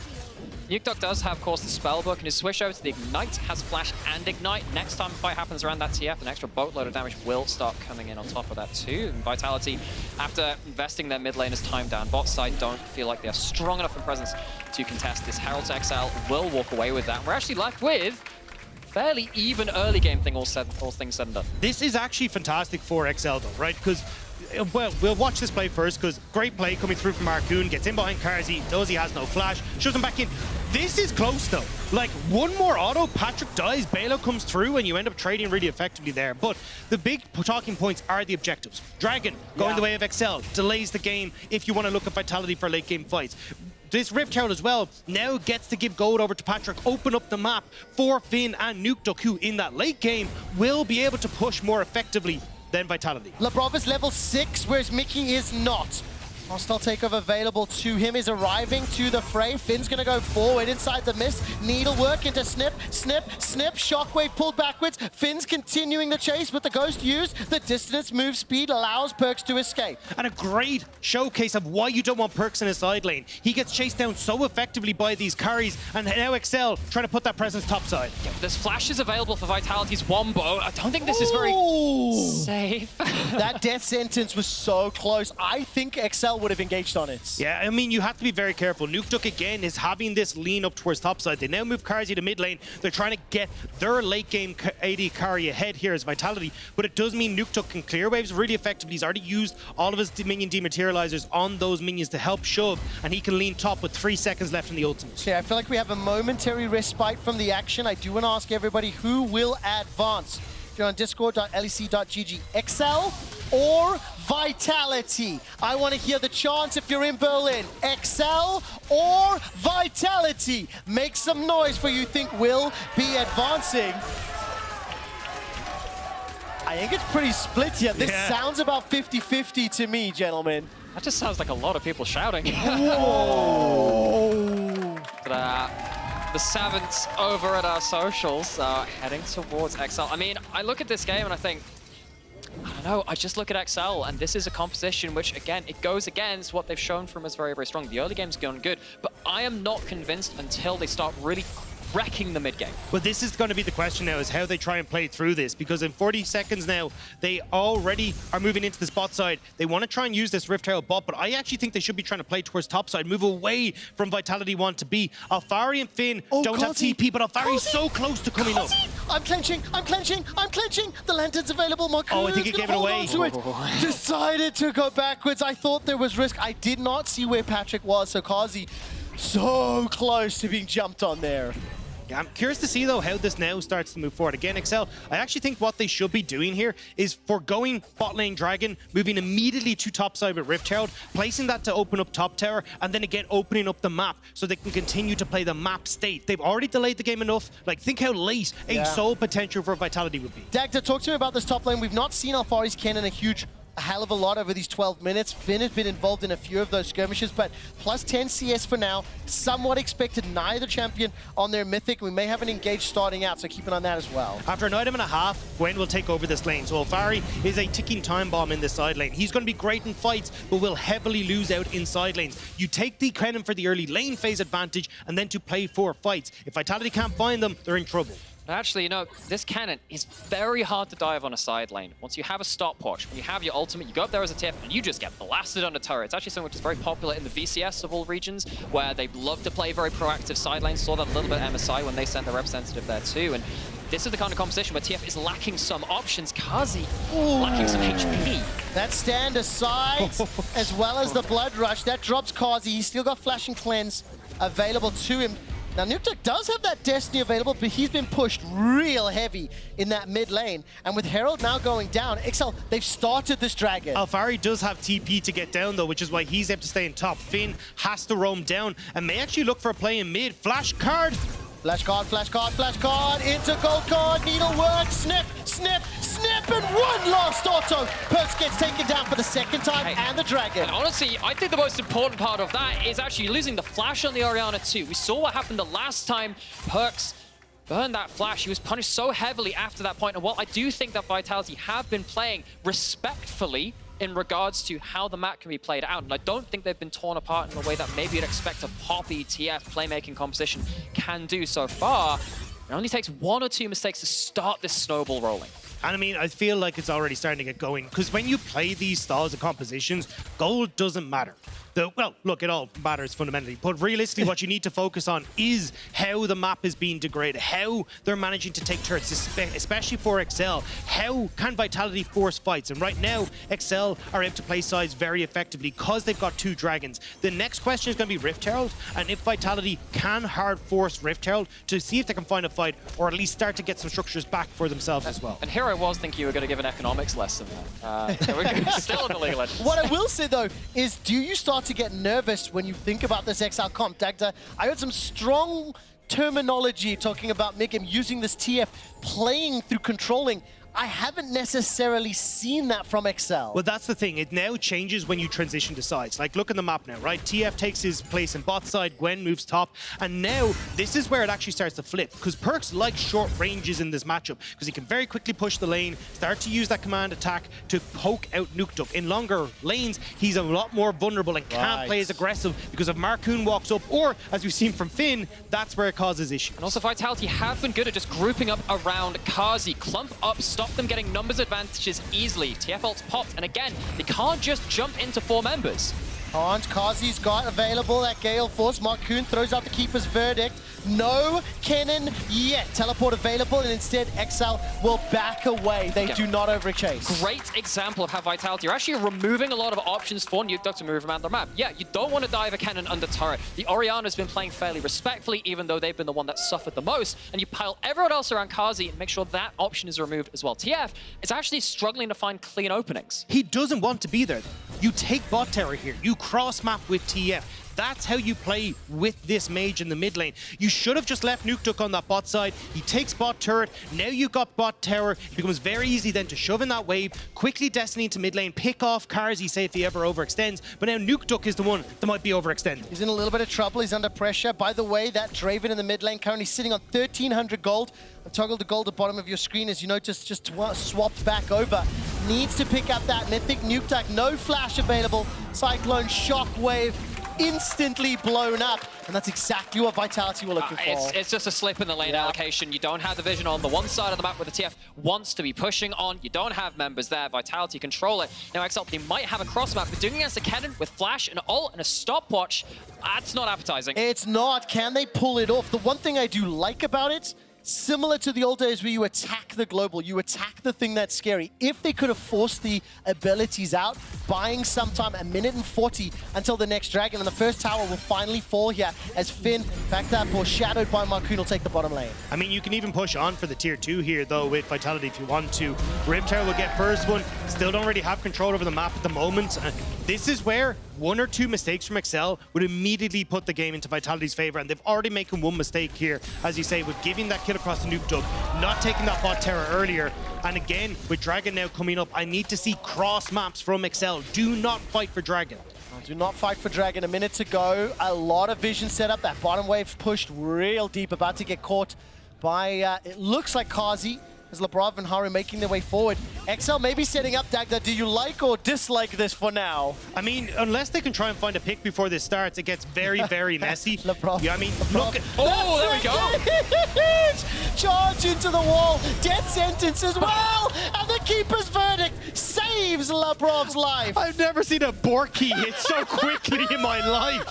Speaker 6: Nukeduck does have, of course, the spellbook, and his switch over to the Ignite has Flash and Ignite. Next time the fight happens around that TF, an extra boatload of damage will start coming in on top of that too. And Vitality, after investing their mid laners time down bot side, don't feel like they're strong enough in presence to contest this. Herald to XL will walk away with that. We're actually left with fairly even early game thing, all things said and done.
Speaker 7: This is actually fantastic for XL, though, right? Because well, we'll watch this play first, because great play coming through from Markoon, gets in behind Carzzy, knows he has no flash, shoves him back in. This is close, though. Like, one more auto, Patrik dies, Balo comes through, and you end up trading really effectively there. But the big talking points are the objectives. Dragon, going the way of XL, delays the game if you want to look at Vitality for late game fights. This Rift Herald as well now gets to give gold over to Patrik, open up the map for Finn and Nukeduck, who in that late game will be able to push more effectively than Vitality.
Speaker 5: Labrov is level 6, whereas Mikyx is not. Hostile takeover available to him is arriving to the fray. Finn's gonna go forward inside the mist. Needlework into snip, snip, snip. Shockwave pulled backwards. Finn's continuing the chase with the ghost used. The distance move speed allows Perkz to escape.
Speaker 7: And a great showcase of why you don't want Perkz in his side lane. He gets chased down so effectively by these carries, and now XL trying to put that presence topside.
Speaker 6: Yeah, there's flashes available for Vitality's Wombo. I don't think this is very safe.
Speaker 5: That death sentence was so close. I think XL would have engaged on it.
Speaker 7: Yeah, I mean, you have to be very careful. Nukeduck, again, is having this lean up towards topside. They now move Carzzy to mid lane. They're trying to get their late game AD carry ahead here as Vitality, but it does mean Nukeduck can clear waves really effectively. He's already used all of his minion dematerializers on those minions to help shove, and he can lean top with 3 seconds left in the ultimate.
Speaker 5: Yeah, I feel like we have a momentary respite from the action. I do want to ask everybody who will advance. If you're on discord.lec.gg, XL or Vitality? I want to hear the chants if you're in Berlin. XL or Vitality? Make some noise for you think will be advancing. I think it's pretty split here. This sounds about 50-50 to me, gentlemen.
Speaker 6: That just sounds like a lot of people shouting.
Speaker 5: Whoa!
Speaker 6: The savants over at our socials are heading towards XL. I mean, I look at this game and I think, I don't know, I just look at XL, and this is a composition which, again, it goes against what they've shown from us very, very strong. The early game's going good, but I am not convinced until they start really wrecking the mid game.
Speaker 7: Well, this is going to be the question now, is how they try and play through this, because in 40 seconds now, they already are moving into the spot side. They want to try and use this Rift Herald bot, but I actually think they should be trying to play towards top side, move away from Vitality want to be. Alphari and Finn don't have TP, but Alphari's so close to coming up.
Speaker 5: I'm clenching, I'm clenching, I'm clenching. The lantern's available. Markoon
Speaker 7: I think he gave it away.
Speaker 5: Decided to go backwards. I thought there was risk. I did not see where Patrik was, so Carzzy so close to being jumped on there.
Speaker 7: Yeah, I'm curious to see, though, how this now starts to move forward. Again, XL, I actually think what they should be doing here is foregoing bot lane Dragon, moving immediately to top side with Rift Herald, placing that to open up top tower, and then again opening up the map so they can continue to play the map state. They've already delayed the game enough. Like, think how late a sole potential for Vitality would be.
Speaker 5: Dagda, talk to me about this top lane. We've not seen Alphari's Kennen a hell of a lot over these 12 minutes. Finn has been involved in a few of those skirmishes, but plus 10 CS for now. Somewhat expected, neither champion on their mythic. We may have an engage starting out, so keep an eye on that as well.
Speaker 7: After an item and a half, Gwen will take over this lane. So Alphari is a ticking time bomb in this side lane. He's going to be great in fights, but will heavily lose out in side lanes. You take the Kennen for the early lane phase advantage, and then to play for fights. If Vitality can't find them, they're in trouble.
Speaker 6: Actually, you know, this Kennen is very hard to dive on a side lane. Once you have a stopwatch, when you have your ultimate, you go up there as a TF and you just get blasted on the turret. It's actually something which is very popular in the VCS of all regions, where they love to play very proactive side lanes. Saw that a little bit at MSI when they sent their representative there too. And this is the kind of composition where TF is lacking some options. Carzzy lacking some HP.
Speaker 5: That stand aside, as well as the Blood Rush, that drops Carzzy. He's still got Flash and Cleanse available to him. Now, Nukeduck does have that Destiny available, but he's been pushed real heavy in that mid lane. And with Herald now going down, XL, they've started this Dragon.
Speaker 7: Alphari does have TP to get down, though, which is why he's able to stay in top. Finn has to roam down and may actually look for a play in mid. Flash card.
Speaker 5: Flash card, flash card, flash card, into gold card, needlework, snip, snip, snip. snap and one last auto. Perkz gets taken down for the second time and the Dragon.
Speaker 6: And honestly, I think the most important part of that is actually losing the flash on the Orianna too. We saw what happened the last time Perkz burned that flash. He was punished so heavily after that point. And while I do think that Vitality have been playing respectfully in regards to how the map can be played out, and I don't think they've been torn apart in the way that maybe you'd expect a Poppy TF playmaking composition can do so far. It only takes one or two mistakes to start this snowball rolling.
Speaker 7: And I mean, I feel like it's already starting to get going, because when you play these styles of compositions, gold doesn't matter. Well, look, it all matters fundamentally, but realistically what you need to focus on is how the map is being degraded, how they're managing to take turrets, especially for XL. How can Vitality force fights? And right now, XL are able to play sides very effectively because they've got two dragons. The next question is going to be Rift Herald, and if Vitality can hard force Rift Herald to see if they can find a fight, or at least start to get some structures back for themselves as well.
Speaker 6: And here I was thinking you were going to give an economics lesson. We're still in the League of Legends.
Speaker 5: What I will say though is, do you start to get nervous when you think about this XL comp? Dagda, I heard some strong terminology talking about Mikyx using this TF, playing through controlling. I haven't necessarily seen that from XL.
Speaker 7: Well, that's the thing. It now changes when you transition to sides. Like, look at the map now, right? TF takes his place in bot side, Gwen moves top, and now this is where it actually starts to flip, because Perkz likes short ranges in this matchup, because he can very quickly push the lane, start to use that command attack to poke out Nukeduck. In longer lanes, he's a lot more vulnerable and can't play as aggressive, because if Markoon walks up, or, as we've seen from Finn, that's where it causes issues.
Speaker 6: And also, Vitality have been good at just grouping up around Carzzy, clump up, stop them getting numbers advantages easily. TF ult's popped, and again, they can't just jump into 4 members.
Speaker 5: Carzzy's got available that Gale Force. Markoon throws out the Keeper's Verdict. No Kennen yet. Teleport available, and instead XL will back away. They do not overchase.
Speaker 6: Great example of how Vitality are actually removing a lot of options for Nukeduck to move around the map. Yeah, you don't want to dive a Kennen under turret. The Orianna's been playing fairly respectfully, even though they've been the one that suffered the most, and you pile everyone else around Carzzy and make sure that option is removed as well. TF is actually struggling to find clean openings.
Speaker 7: He doesn't want to be there. You take bot terror here. You cross map with TF. That's how you play with this mage in the mid lane. You should have just left Nukeduck on that bot side. He takes bot turret. Now you've got bot terror. It becomes very easy then to shove in that wave, quickly Destiny into mid lane, pick off Carzzy, say if he ever overextends. But now Nukeduck is the one that might be overextended.
Speaker 5: He's in a little bit of trouble. He's under pressure. By the way, that Draven in the mid lane currently sitting on 1,300 gold. I've toggled the gold at the bottom of your screen as you notice, just swapped back over. Needs to pick up that Mythic Nukeduck. No flash available. Cyclone Shockwave instantly blown up, and that's exactly what Vitality were looking for.
Speaker 6: It's just a slip in the lane allocation. You don't have the vision on the one side of the map where the TF wants to be pushing on. You don't have members there. Vitality control it. Now XL, they might have a cross map, but doing it against a Kennen with flash, an ult, and a stopwatch, that's not appetizing.
Speaker 5: It's not. Can they pull it off? The one thing I do like about it, similar to the old days where you attack the global, you attack the thing that's scary. If they could have forced the abilities out, buying some time, 1 minute and 40 until the next dragon, and the first tower will finally fall here as Finn, backed up or shadowed by Markoon, will take the bottom lane.
Speaker 7: I mean, you can even push on for the tier 2 here, though, with Vitality if you want to. Rift Herald will get first one. Still don't really have control over the map at the moment. This is where 1 or 2 mistakes from XL would immediately put the game into Vitality's favor, and they've already making one mistake here, as you say, with giving that kill across the Nukeduck, not taking that bot terror earlier. And again, with Dragon now coming up, I need to see cross maps from XL. Do not fight for Dragon.
Speaker 5: Do not fight for Dragon. 1 minute to go. A lot of vision set up. That bottom wave pushed real deep, about to get caught by, it looks like Carzzy, as Labrov and Haru making their way forward. XL maybe setting up Dagda. Do you like or dislike this for now?
Speaker 7: I mean, unless they can try and find a pick before this starts, it gets very, very messy.
Speaker 5: Labrov.
Speaker 7: Yeah, I mean,
Speaker 5: Labrov.
Speaker 7: look at...
Speaker 6: Oh, there we go!
Speaker 5: Charge into the wall. Death sentence as well. And the Keeper's Verdict saves Labrov's life.
Speaker 7: I've never seen a Borky hit so quickly in my life.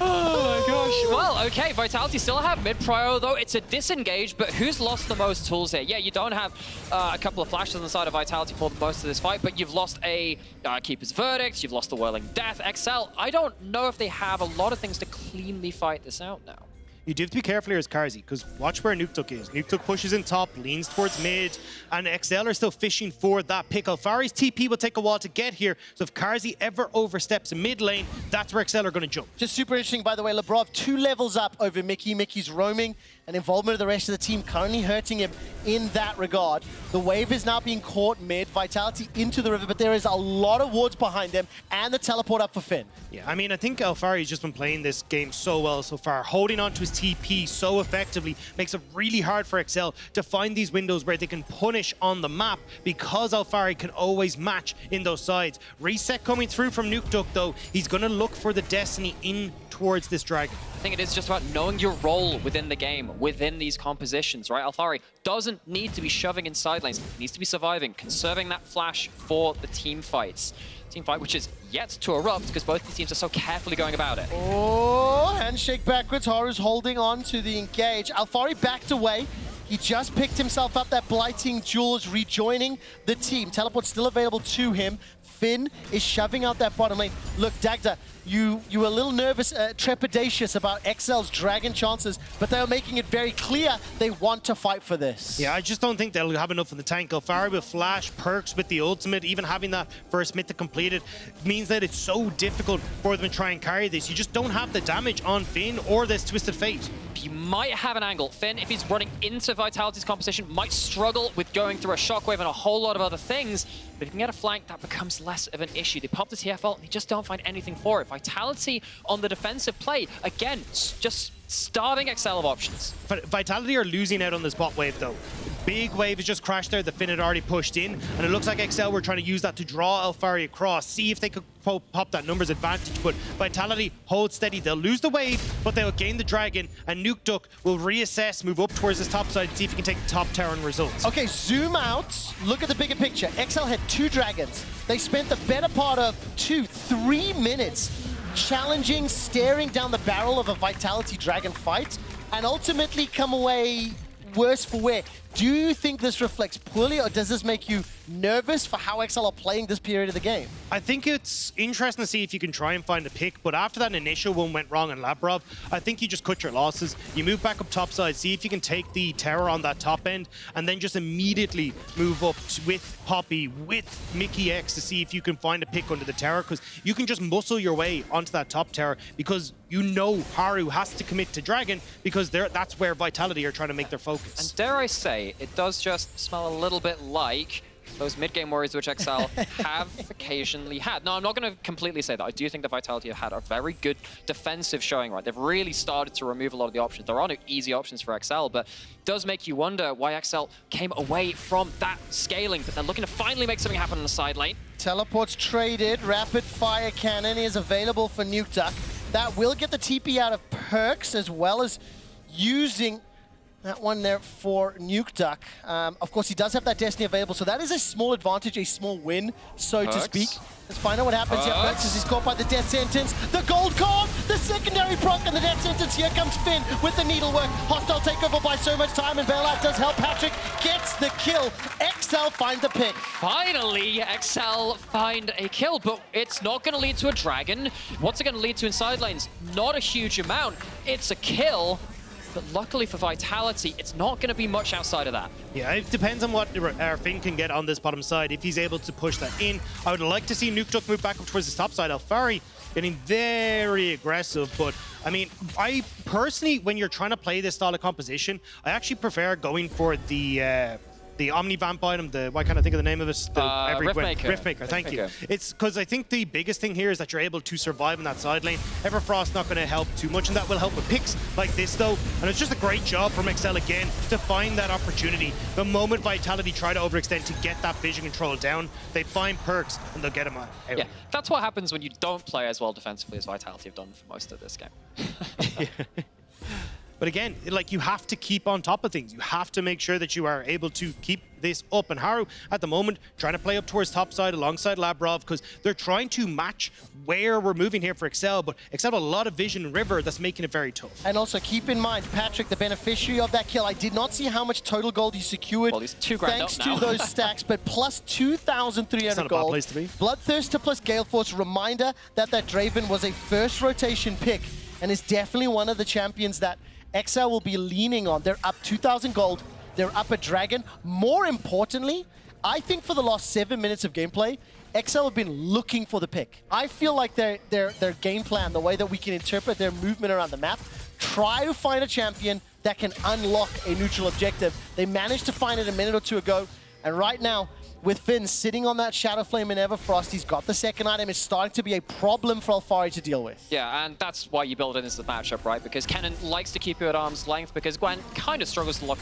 Speaker 6: Oh my gosh. Well, okay, Vitality still have mid-prio, though. It's a disengage, but who's lost the most tools here? Yeah, you don't have a couple of flashes on the side of Vitality for most of this fight, but you've lost a Keeper's Verdict, you've lost the Whirling Death. XL, I don't know if they have a lot of things to cleanly fight this out now.
Speaker 7: you do have to be careful here as Carzzy, because watch where Nukeduck is. Nukeduck pushes in top, leans towards mid, and XL are still fishing for that pick. Alphari's TP will take a while to get here, so if Carzzy ever oversteps in mid lane, that's where XL are going to jump.
Speaker 5: Just super interesting, by the way, Labrov 2 levels up over Mikyx. Mikyx's roaming and involvement of the rest of the team currently hurting him in that regard. The wave is now being caught mid, Vitality into the river, but there is a lot of wards behind them and the teleport up for Finn.
Speaker 7: Yeah, I mean, I think Alphari's just been playing this game so well so far. Holding on to his TP so effectively makes it really hard for XL to find these windows where they can punish on the map, because Alphari can always match in those sides. Reset coming through from Nukeduck, though. He's going to look for the Destiny in towards this dragon.
Speaker 6: I think it is just about knowing your role within the game, within these compositions, right? Alphari doesn't need to be shoving in side lanes. He needs to be surviving, conserving that flash for the team fights. Team fight which is yet to erupt because both these teams are so carefully going about it.
Speaker 5: Oh, handshake backwards. Haru's holding on to the engage. Alphari backed away. He just picked himself up. That blighting jewels rejoining the team. Teleport still available to him. Finn is shoving out that bottom lane. Look, Dagda, you were a little nervous, trepidatious about XL's dragon chances, but they were making it very clear they want to fight for this.
Speaker 7: Yeah, I just don't think they'll have enough in the tank. Alphari with flash, Perkz with the ultimate, even having that first mythic completed means that it's so difficult for them to try and carry this. You just don't have the damage on Finn or this Twisted Fate.
Speaker 6: You might have an angle. Finn, if he's running into Vitality's composition, might struggle with going through a shockwave and a whole lot of other things. But if you can get a flank, that becomes less of an issue. They pop the TFL, and they just don't find anything for it. Vitality on the defensive play, again, just starving XL of options.
Speaker 7: But Vitality are losing out on this bot wave, though. Big wave has just crashed there. The Finn had already pushed in, and it looks like XL were trying to use that to draw Alphari across, see if they could pop that numbers advantage. But Vitality hold steady. They'll lose the wave, but they'll gain the dragon, and Nukeduck will reassess, move up towards this top side, and see if he can take the top tower and results.
Speaker 5: Okay, zoom out. Look at the bigger picture. XL had 2 dragons. They spent the better part of 3 minutes challenging, staring down the barrel of a Vitality dragon fight, and ultimately come away worse for wear. Do you think this reflects poorly, or does this make you nervous for how XL are playing this period of the game?
Speaker 7: I think it's interesting to see if you can try and find a pick, but after that initial one went wrong on Labrov, I think you just cut your losses. You move back up top side, see if you can take the tower on that top end, and then just immediately move up with Poppy, with Mikyx to see if you can find a pick under the tower, because you can just muscle your way onto that top tower, because you know Haru has to commit to Dragon, because that's where Vitality are trying to make their focus.
Speaker 6: And dare I say, it does just smell a little bit like those mid-game worries which XL have occasionally had. Now, I'm not going to completely say that. I do think the Vitality have had a very good defensive showing, right? They've really started to remove a lot of the options. There are no easy options for XL, but it does make you wonder why XL came away from that scaling, but they're looking to finally make something happen on the side lane.
Speaker 5: Teleports traded. Rapid fire cannon is available for Nukeduck. That will get the TP out of Perkz, as well as using that one there for Nukeduck. Of course, he does have that Destiny available, so that is a small advantage, a small win, so to speak. Let's find out what happens here. Perkz, as he's caught by the death sentence. The gold card, the secondary proc, and the death sentence. Here comes Finn with the needlework. Hostile takeover by so much time, and bailout does help. Patrik gets the kill. XL find the pick.
Speaker 6: Finally, XL find a kill, but it's not going to lead to a dragon. What's it going to lead to in side lanes? Not a huge amount. It's a kill. But luckily for Vitality, it's not going to be much outside of that.
Speaker 7: Yeah, it depends on what Finn can get on this bottom side. If he's able to push that in, I would like to see Nukeduck move back up towards the top side. Alphari getting very aggressive, but I mean, I personally, when you're trying to play this style of composition, I actually prefer going for the Omni-Vamp item, why can't I think of the name of it? Riftmaker, thank you. It's because I think the biggest thing here is that you're able to survive in that side lane. Everfrost's not going to help too much, and that will help with picks like this, though. And it's just a great job from XL again to find that opportunity. The moment Vitality try to overextend to get that vision control down, they find Perkz, and they'll get him out.
Speaker 6: Yeah, that's what happens when you don't play as well defensively as Vitality have done for most of this game.
Speaker 7: But again, like, you have to keep on top of things. You have to make sure that you are able to keep this up. And Haru, at the moment, trying to play up towards top side alongside Labrov, because they're trying to match where we're moving here for XL, but XL have a lot of vision in River that's making it very tough.
Speaker 5: And also keep in mind, Patrik, the beneficiary of that kill, I did not see how much total gold he secured.
Speaker 6: Well, he's $2 grand
Speaker 5: thanks
Speaker 6: up now.
Speaker 5: to those stacks, but plus 2,300 gold.
Speaker 7: Place to be.
Speaker 5: Bloodthirster plus Gale Force, reminder that Draven was a first rotation pick and is definitely one of the champions that XL will be leaning on. They're up 2,000 gold. They're up a dragon. More importantly, I think for the last 7 minutes of gameplay, XL have been looking for the pick. I feel like their game plan, the way that we can interpret their movement around the map, try to find a champion that can unlock a neutral objective. They managed to find it a minute or two ago, and right now, with Finn sitting on that Shadow Flame and Everfrost, he's got the second item. It's starting to be a problem for Alphari to deal with.
Speaker 6: Yeah, and that's why you build it into the matchup, right? Because Kennen likes to keep you at arm's length, because Gwen kind of struggles to lock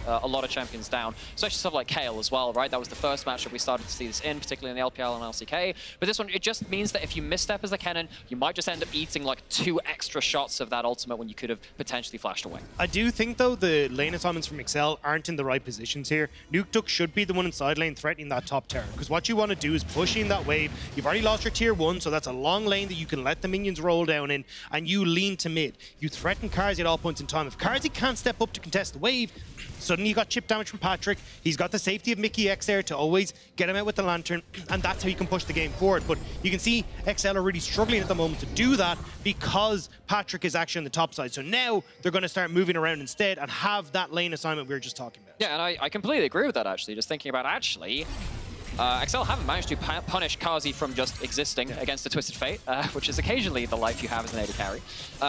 Speaker 6: a lot of champions down, especially stuff like Kayle as well, right? That was the first matchup we started to see this in, particularly in the LPL and LCK. But this one, it just means that if you misstep as a Kennen, you might just end up eating like 2 extra shots of that ultimate when you could have potentially flashed away.
Speaker 7: I do think, though, the lane assignments from XL aren't in the right positions here. Nukeduck should be the one in side lane threatening that top tower, because what you want to do is push in that wave. You've already lost your tier 1, so that's a long lane that you can let the minions roll down in, and you lean to mid. You threaten Carzzy at all points in time. If Carzzy can't step up to contest the wave, suddenly you got chip damage from Patrik. He's got the safety of Mikyx there to always get him out with the lantern, and that's how you can push the game forward. But you can see XL are really struggling at the moment to do that because Patrik is actually on the top side. So now they're going to start moving around instead and have that lane assignment we were just talking about.
Speaker 6: Yeah, and I completely agree with that, actually. Just thinking about XL haven't managed to punish Carzzy from just existing against the Twisted Fate, which is occasionally the life you have as an AD carry.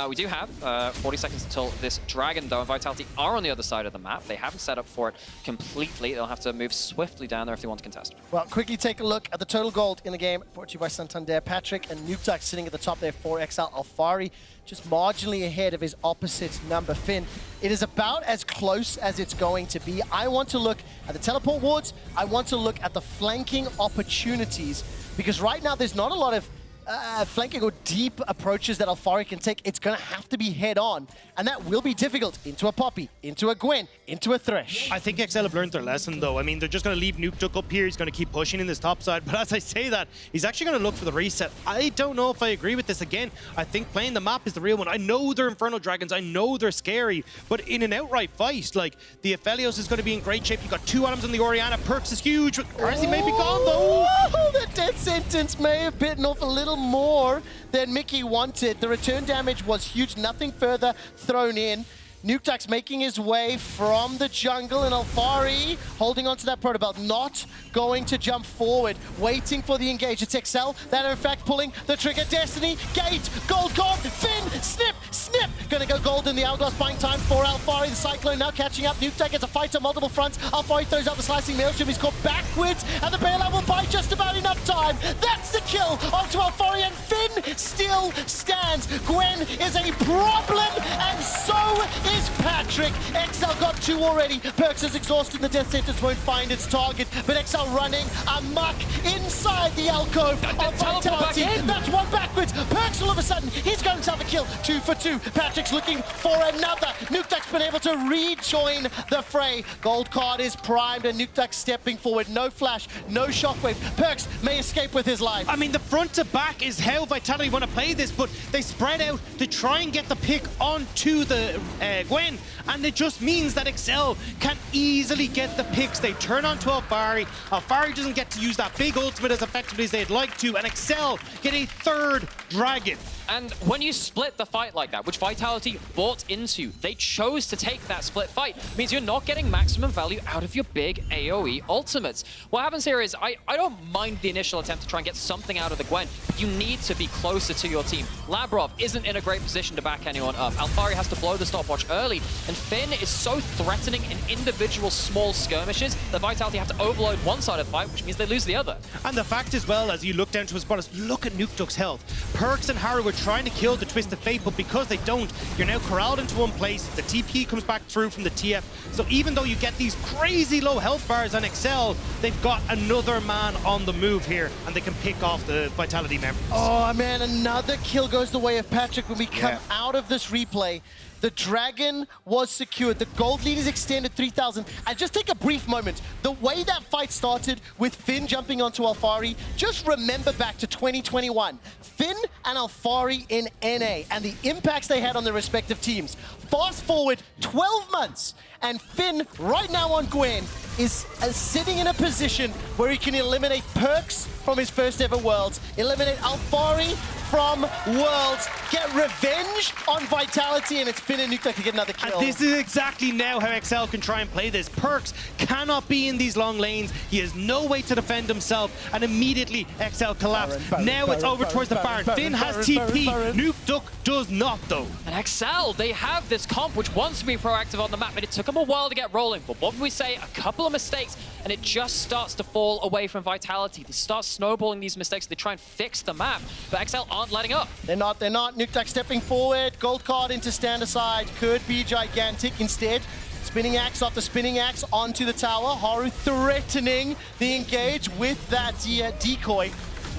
Speaker 6: We do have 40 seconds until this Dragon, though, and Vitality are on the other side of the map. They haven't set up for it completely. They'll have to move swiftly down there if they want to contest.
Speaker 5: Well, quickly take a look at the total gold in the game, brought to you by Santander. Patrik and Nukeduck sitting at the top there for XL. Alphari just marginally ahead of his opposite number, Finn. It is about as close as it's going to be. I want to look at the teleport wards. I want to look at the flanking opportunities, because right now there's not a lot of flanking or deep approaches that Alphari can take. It's going to have to be head-on, and that will be difficult into a Poppy, into a Gwen, into a Thresh.
Speaker 7: I think XL have learned their lesson, though. I mean, they're just going to leave Nukeduck up here. He's going to keep pushing in this top side, but as I say that, he's actually going to look for the reset. I don't know if I agree with this again. I think playing the map is the real one. I know they're Infernal Dragons. I know they're scary, but in an outright fight, like, the Aphelios is going to be in great shape. You've got 2 items on the Orianna. Perkz is huge. Carzzy may be gone, though.
Speaker 5: Oh, the death sentence may have bitten off a little more than Mickey wanted. The return damage was huge. Nothing further thrown in. Nukeduck's making his way from the jungle, and Alphari holding onto that protobelt, not going to jump forward, waiting for the engage. It's XL that are in fact pulling the trigger. Destiny, Gate, Gold gone, Finn, snip, snip. Gonna go gold in the hourglass, buying time for Alphari. The Cyclone now catching up. Nukeduck gets a fight on multiple fronts. Alphari throws out the slicing maelstrom. He's caught backwards, and the bailout will buy just about enough time. That's the kill onto Alphari, and Finn still stands. Gwen is a problem, and so is Patrik. XL got 2 already. Perkz is exhausted. The death sentence won't find its target, but XL running amok inside the alcove of Vitality. That's 1 backwards. Perkz all of a sudden, he's going to have a kill. 2 for 2. Patrik's looking for another. Nukeduck's been able to rejoin the fray. Gold card is primed, and Nukeduck stepping forward. No flash, no shockwave. Perkz may escape with his life.
Speaker 7: I mean, the front to back is how Vitality want to play this, but they spread out to try and get the pick onto the Gwen, and it just means that XL can easily get the picks. They turn onto Alphari. Alphari doesn't get to use that big ultimate as effectively as they'd like to, and XL get a 3rd dragon.
Speaker 6: And when you split the fight like that, which Vitality bought into, they chose to take that split fight, it means you're not getting maximum value out of your big AoE ultimates. What happens here is, I don't mind the initial attempt to try and get something out of the Gwen, but you need to be closer to your team. Labrov isn't in a great position to back anyone up. Alphari has to blow the stopwatch early, and Finn is so threatening in individual small skirmishes that Vitality have to overload one side of the fight, which means they lose the other.
Speaker 7: And the fact as well, as you look down to his bottom, look at Nukeduck's health. Perkz and Haru were trying to kill the Twisted Fate, but because they don't, you're now corralled into one place. The TP comes back through from the TF. So even though you get these crazy low health bars on XL, they've got another man on the move here, and they can pick off the Vitality members.
Speaker 5: Oh man, another kill goes the way of Patrik when we come out of this replay. The Dragon was secured. The gold lead is extended 3,000. And just take a brief moment. The way that fight started with Finn jumping onto Alphari, just remember back to 2021. Finn and Alphari in NA and the impacts they had on their respective teams. Fast forward 12 months, and Finn, right now on Gwen, is sitting in a position where he can eliminate Perkz from his first ever Worlds, eliminate Alphari from Worlds, get revenge on Vitality, and it's Finn and Nukeduck to get another kill.
Speaker 7: And this is exactly now how XL can try and play this. Perkz cannot be in these long lanes. He has no way to defend himself, and immediately XL collapse. Now it's over towards the Baron. Finn has TP. Nukeduck does not, though.
Speaker 6: And XL, they have this comp which wants to be proactive on the map, and it took them a while to get rolling. But what would we say? A couple of mistakes, and it just starts to fall away from Vitality. They start snowballing these mistakes. They try and fix the map, but XL aren't letting up.
Speaker 5: They're not. Nukeduck stepping forward. Gold card into stand aside. Could be gigantic. Instead, spinning axe after spinning axe onto the tower. Haru threatening the engage with that decoy.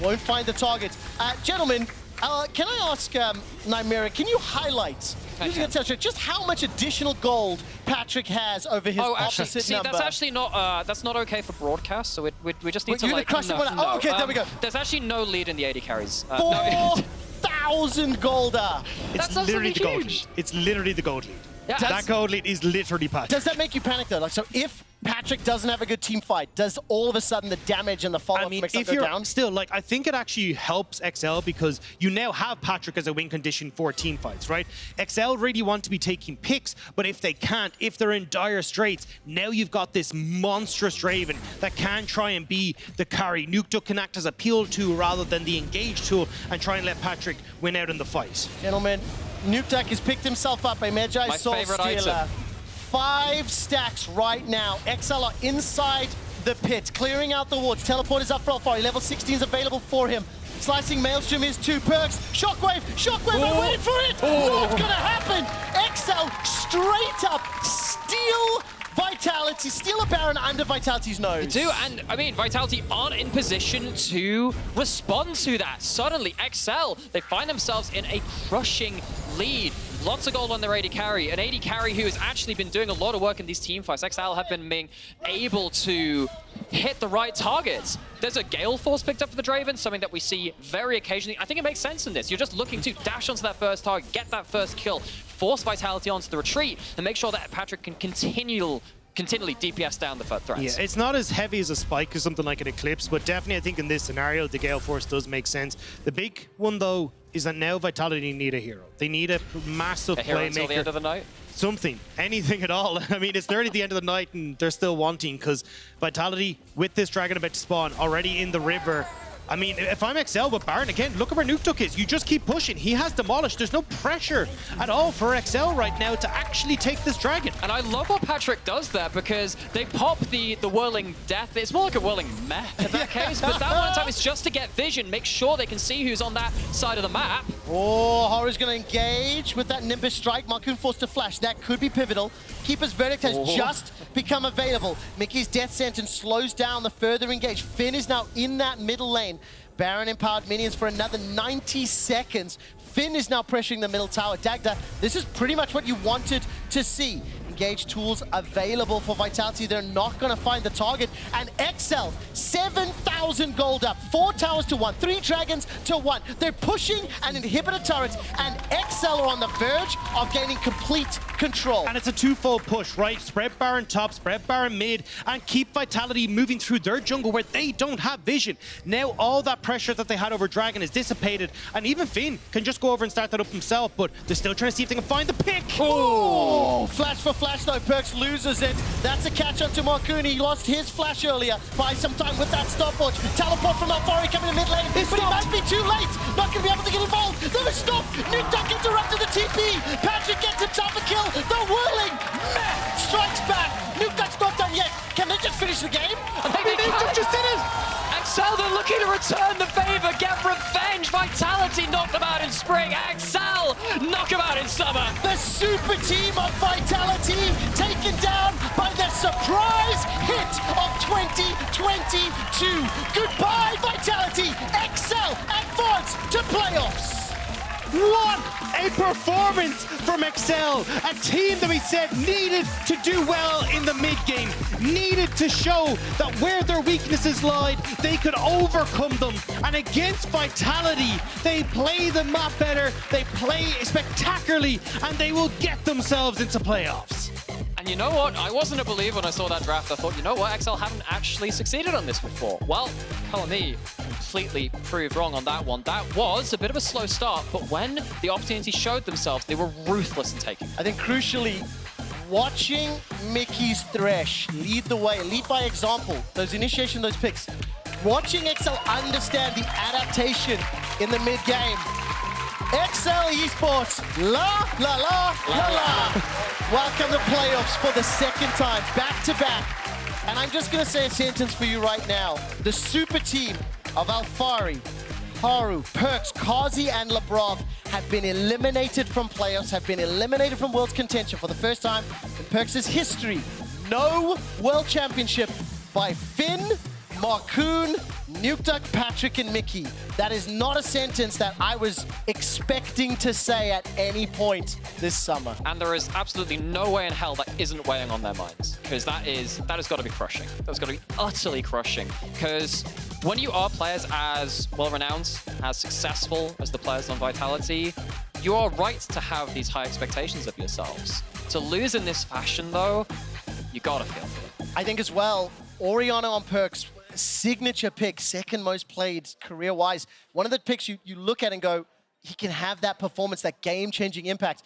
Speaker 5: Won't find the target. Gentlemen, can I ask Nymaera, can you highlight, using a touch, just how much additional gold Patrik has over his opposite number?
Speaker 6: That's actually not that's not okay for broadcast, so we just need to like...
Speaker 5: Oh, okay, there we go.
Speaker 6: There's actually no lead in the AD carries.
Speaker 5: 4,000 golder!
Speaker 7: It's literally the gold lead. It's literally the gold lead.
Speaker 6: Yeah,
Speaker 7: that gold lead is literally Patrik.
Speaker 5: Does that make you panic though? Like, so if Patrik doesn't have a good team fight, does all of a sudden the damage and the follow-up from XL go down?
Speaker 7: Still, like, I think it actually helps XL because you now have Patrik as a win condition for team fights, right? XL really want to be taking picks, but if they can't, if they're in dire straits, now you've got this monstrous Draven that can try and be the carry. Nukeduck can act as a peel tool rather than the engage tool and try and let Patrik win out in the fight.
Speaker 5: Gentlemen, Nukeduck has picked himself up a Magi Soul Stealer.
Speaker 6: Item.
Speaker 5: 5 stacks right now. XL are inside the pit, clearing out the wards. Teleport is up for Alphari. Level 16 is available for him. Slicing Maelstrom is 2 Perkz. Shockwave! Shockwave! I'm waiting for it! Not gonna happen! XL straight up steal Vitality, steal a Baron under Vitality's nose.
Speaker 6: They do, and I mean, Vitality aren't in position to respond to that. Suddenly, XL, they find themselves in a crushing lead. Lots of gold on their AD carry, an AD carry who has actually been doing a lot of work in these team fights. XL have been being able to hit the right targets. There's a Gale Force picked up for the Draven, something that we see very occasionally. I think it makes sense in this. You're just looking to dash onto that first target, get that first kill, force Vitality onto the retreat, and make sure that Patrik can continually DPS down the threats.
Speaker 7: Yeah, it's not as heavy as a spike or something like an Eclipse, but definitely I think in this scenario, the Gale Force does make sense. The big one, though, is that now Vitality need a hero. They need a massive
Speaker 6: hero
Speaker 7: playmaker.
Speaker 6: Until the end of the night?
Speaker 7: Something, anything at all. I mean, it's nearly the end of the night and they're still wanting because Vitality, with this Dragon about to spawn, already in the river. I mean, if I'm XL with Baron, again, look at where Nukeduck is. You just keep pushing. He has demolished. There's no pressure at all for XL right now to actually take this dragon.
Speaker 6: And I love what Patrik does there because they pop the Whirling Death. It's more like a Whirling Meth in that case, but that one time is just to get vision, make sure they can see who's on that side of the map.
Speaker 5: Oh, Haru's going to engage with that Nimbus Strike. Markoon forced to flash. That could be pivotal. Keeper's Verdict has just become available. Mickey's Death Sentence slows down the further engage. Finn is now in that middle lane. Baron empowered minions for another 90 seconds. Finn is now pressuring the middle tower. Dagda, this is pretty much what you wanted to see. Engage tools available for Vitality. They're not going to find the target. And XL, 7,000 gold up. 4 towers to 1, 3 dragons to 1. They're pushing an inhibitor turret, and XL are on the verge of gaining complete control.
Speaker 7: And it's a twofold push, right? Spread Baron top, spread Baron mid, and keep Vitality moving through their jungle where they don't have vision. Now all that pressure that they had over Dragon is dissipated, and even Finn can just go over and start that up himself, but they're still trying to see if they can find the pick.
Speaker 5: Oh, flash for flash though. Perkz loses it. That's a catch onto Markoon. He lost his flash earlier. Buy some time with that stopwatch. Teleport from Alphari coming in mid lane, but he might be too late. Not going to be able to get involved. There was stop. Nukeduck interrupted the TP. Patrik gets himself a kill. The Whirling Meth strikes back. Nukeduck's not done yet. Can they just finish the game?
Speaker 6: I think they just did it. XL, they're looking to return the favor, get revenge. Vitality knocked them out in spring. XL knock them out in summer.
Speaker 5: The super team of Vitality taken down by the surprise hit of 2022. Goodbye, Vitality. XL advance to playoffs.
Speaker 7: What a performance from Excel, a team that we said needed to do well in the mid-game, needed to show that where their weaknesses lied, they could overcome them. And against Vitality, they play the map better, they play spectacularly, and they will get themselves into playoffs.
Speaker 6: And you know what? I wasn't a believer when I saw that draft. I thought, you know what? XL haven't actually succeeded on this before. Well, Colony completely proved wrong on that one. That was a bit of a slow start, but when the opportunities showed themselves, they were ruthless in taking.
Speaker 5: I think crucially, watching Mikyx Thresh lead the way, lead by example, those initiation, those picks, watching XL understand the adaptation in the mid-game. XL Esports, la, la, la, la, la. Welcome to playoffs for the second time, back to back. And I'm just gonna say a sentence for you right now. The super team of Alphari, Haru, Perkz, Carzzy, and Labrov have been eliminated from playoffs, have been eliminated from World's contention for the first time in Perkz' history. No World Championship by Finn, Markoon, Nukeduck, Patrik, and Mikyx. That is not a sentence that I was expecting to say at any point this summer.
Speaker 6: And there is absolutely no way in hell that isn't weighing on their minds, because that has got to be crushing. That's got to be utterly crushing, because when you are players as well-renowned, as successful as the players on Vitality, you are right to have these high expectations of yourselves. To lose in this fashion, though, you gotta feel for them.
Speaker 5: I think as well, Orianna on Perkz, signature pick, second most played career-wise. One of the picks you look at and go, he can have that performance, that game-changing impact.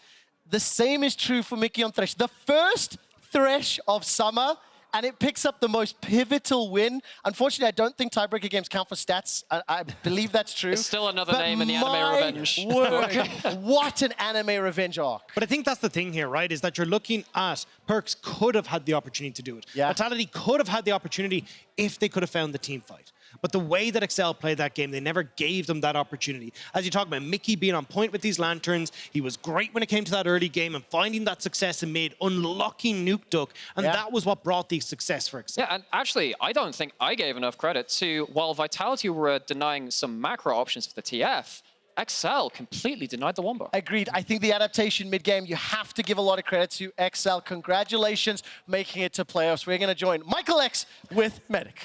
Speaker 5: The same is true for Mikyx on Thresh. The first Thresh of summer, and it picks up the most pivotal win. Unfortunately, I don't think tiebreaker games count for stats. I believe that's true.
Speaker 6: It's still another name in the anime revenge.
Speaker 5: Word, what an anime revenge arc.
Speaker 7: But I think that's the thing here, right? Is that you're looking at Perkz could have had the opportunity to do it.
Speaker 5: Yeah.
Speaker 7: Vitality could have had the opportunity if they could have found the team fight. But the way that Excel played that game, they never gave them that opportunity. As you talk about Mikyx being on point with these lanterns, he was great when it came to that early game and finding that success in mid, unlocking Nukeduck, and that was what brought the success for Excel.
Speaker 6: Yeah, and actually, I don't think I gave enough credit to, while Vitality were denying some macro options for the TF, XL completely denied the Wombo.
Speaker 5: Agreed. I think the adaptation mid-game, you have to give a lot of credit to XL. Congratulations making it to playoffs. We're going to join Mikyx with Medic.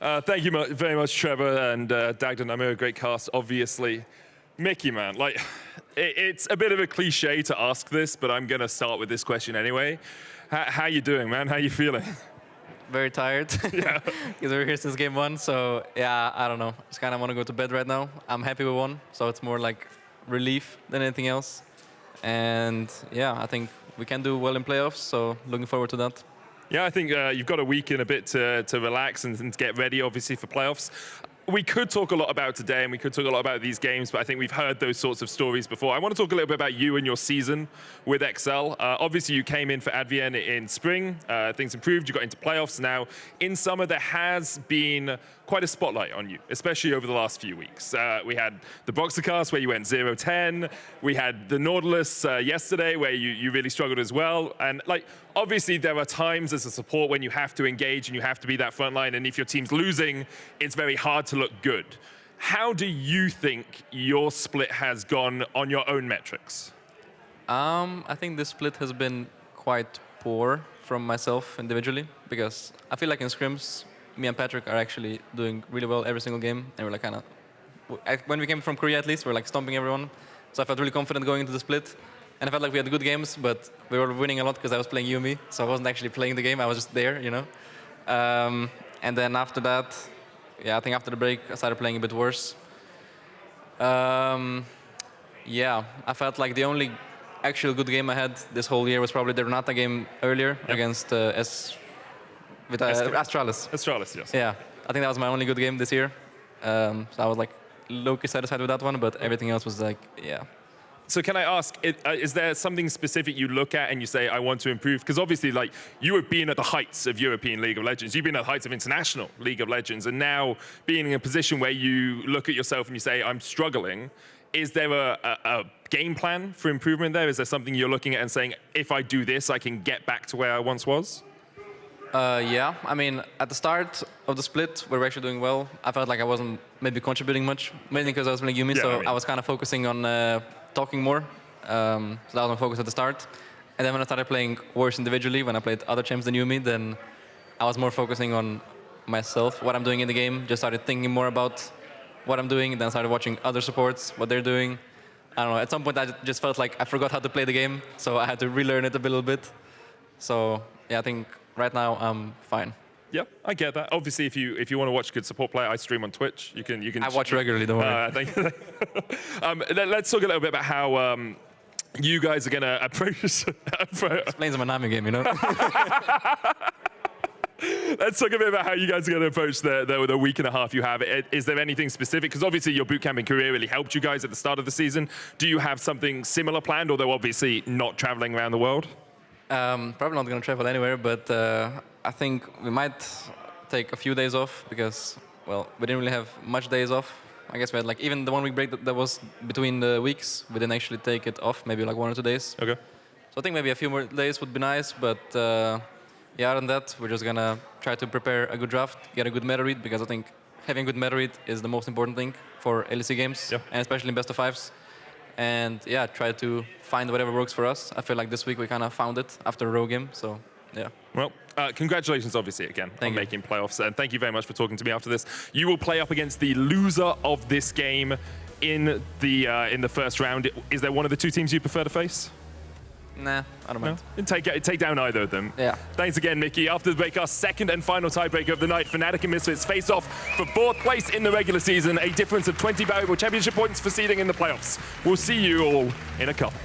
Speaker 8: Thank you very much, Trevor, and Dagda and Nymaera, great cast, obviously. Mikyx, man, like, it's a bit of a cliche to ask this, but I'm going to start with this question anyway. How you doing, man? How you feeling?
Speaker 9: Very tired.
Speaker 8: Yeah.
Speaker 9: Because we're here since game one, so yeah, I don't know. Just kind of want to go to bed right now. I'm happy we won, so it's more like relief than anything else. And yeah, I think we can do well in playoffs, so looking forward to that.
Speaker 8: Yeah, I think you've got a week in a bit to relax and to get ready, obviously, for playoffs. We could talk a lot about today, and we could talk a lot about these games, but I think we've heard those sorts of stories before. I want to talk a little bit about you and your season with XL. Obviously, you came in for Advien in spring. Things improved. You got into playoffs. Now, in summer, there has been quite a spotlight on you, especially over the last few weeks. We had the Boxercast where you went 0-10. We had the Nautilus yesterday where you really struggled as well. And like, obviously there are times as a support when you have to engage and you have to be that front line. And if your team's losing, it's very hard to look good. How do you think your split has gone on your own metrics?
Speaker 9: I think the split has been quite poor from myself individually, because I feel like in scrims, me and Patrik are actually doing really well every single game, and we're like kind of, when we came from Korea at least, we're like stomping everyone. So I felt really confident going into the split, and I felt like we had good games, but we were winning a lot because I was playing Yuumi, so I wasn't actually playing the game, I was just there, you know. And then after that, yeah, I think after the break, I started playing a bit worse. Yeah, I felt like the only actual good game I had this whole year was probably the Renata game earlier against Astralis.
Speaker 8: Astralis, yes.
Speaker 9: Yeah, I think that was my only good game this year. So I was like low-key satisfied with that one, but everything else was like, yeah.
Speaker 8: So can I ask, is there something specific you look at and you say, I want to improve? Because obviously, like, you have been at the heights of European League of Legends. You've been at the heights of International League of Legends. And now being in a position where you look at yourself and you say, I'm struggling, is there a game plan for improvement there? Is there something you're looking at and saying, if I do this, I can get back to where I once was?
Speaker 9: Yeah, I mean, at the start of the split, we were actually doing well. I felt like I wasn't maybe contributing much, mainly because I was playing Yuumi, I was kind of focusing on talking more. So that was my focus at the start. And then when I started playing worse individually, when I played other champs than Yuumi, then I was more focusing on myself, what I'm doing in the game. Just started thinking more about what I'm doing, then started watching other supports, what they're doing. I don't know, at some point I just felt like I forgot how to play the game, so I had to relearn it a little bit. So yeah, I think right now I'm fine.
Speaker 8: Yeah, I get that. Obviously, if you want to watch good support play, I stream on Twitch. You can.
Speaker 9: I watch regularly, don't worry.
Speaker 8: Thank you. Let's talk a little bit about how you guys are going to approach...
Speaker 9: Explains my Nami game, you know?
Speaker 8: Let's talk a bit about how you guys are going to approach the week and a half you have. Is there anything specific? Because obviously your bootcamping career really helped you guys at the start of the season. Do you have something similar planned, although obviously not traveling around the world?
Speaker 9: Probably not going to travel anywhere, but I think we might take a few days off because, well, we didn't really have much days off. I guess we had like even the 1 week break that was between the weeks, we didn't actually take it off, maybe like 1 or 2 days.
Speaker 8: Okay.
Speaker 9: So I think maybe a few more days would be nice, but yeah, other than that, we're just going to try to prepare a good draft, get a good meta read, because I think having a good meta read is the most important thing for LEC games, and especially in best of fives. And yeah, try to find whatever works for us. I feel like this week we kind of found it after a row game, so yeah.
Speaker 8: Well, congratulations, obviously, again, on making playoffs. And thank you very much for talking to me after this. You will play up against the loser of this game in the first round. Is there one of the two teams you prefer to face?
Speaker 9: Nah, I don't mind.
Speaker 8: No? Take down either of them.
Speaker 9: Yeah.
Speaker 8: Thanks again, Mikyx. After the break, our second and final tiebreaker of the night, Fnatic and Misfits face off for 4th place in the regular season, a difference of 20 valuable championship points for seeding in the playoffs. We'll see you all in a couple.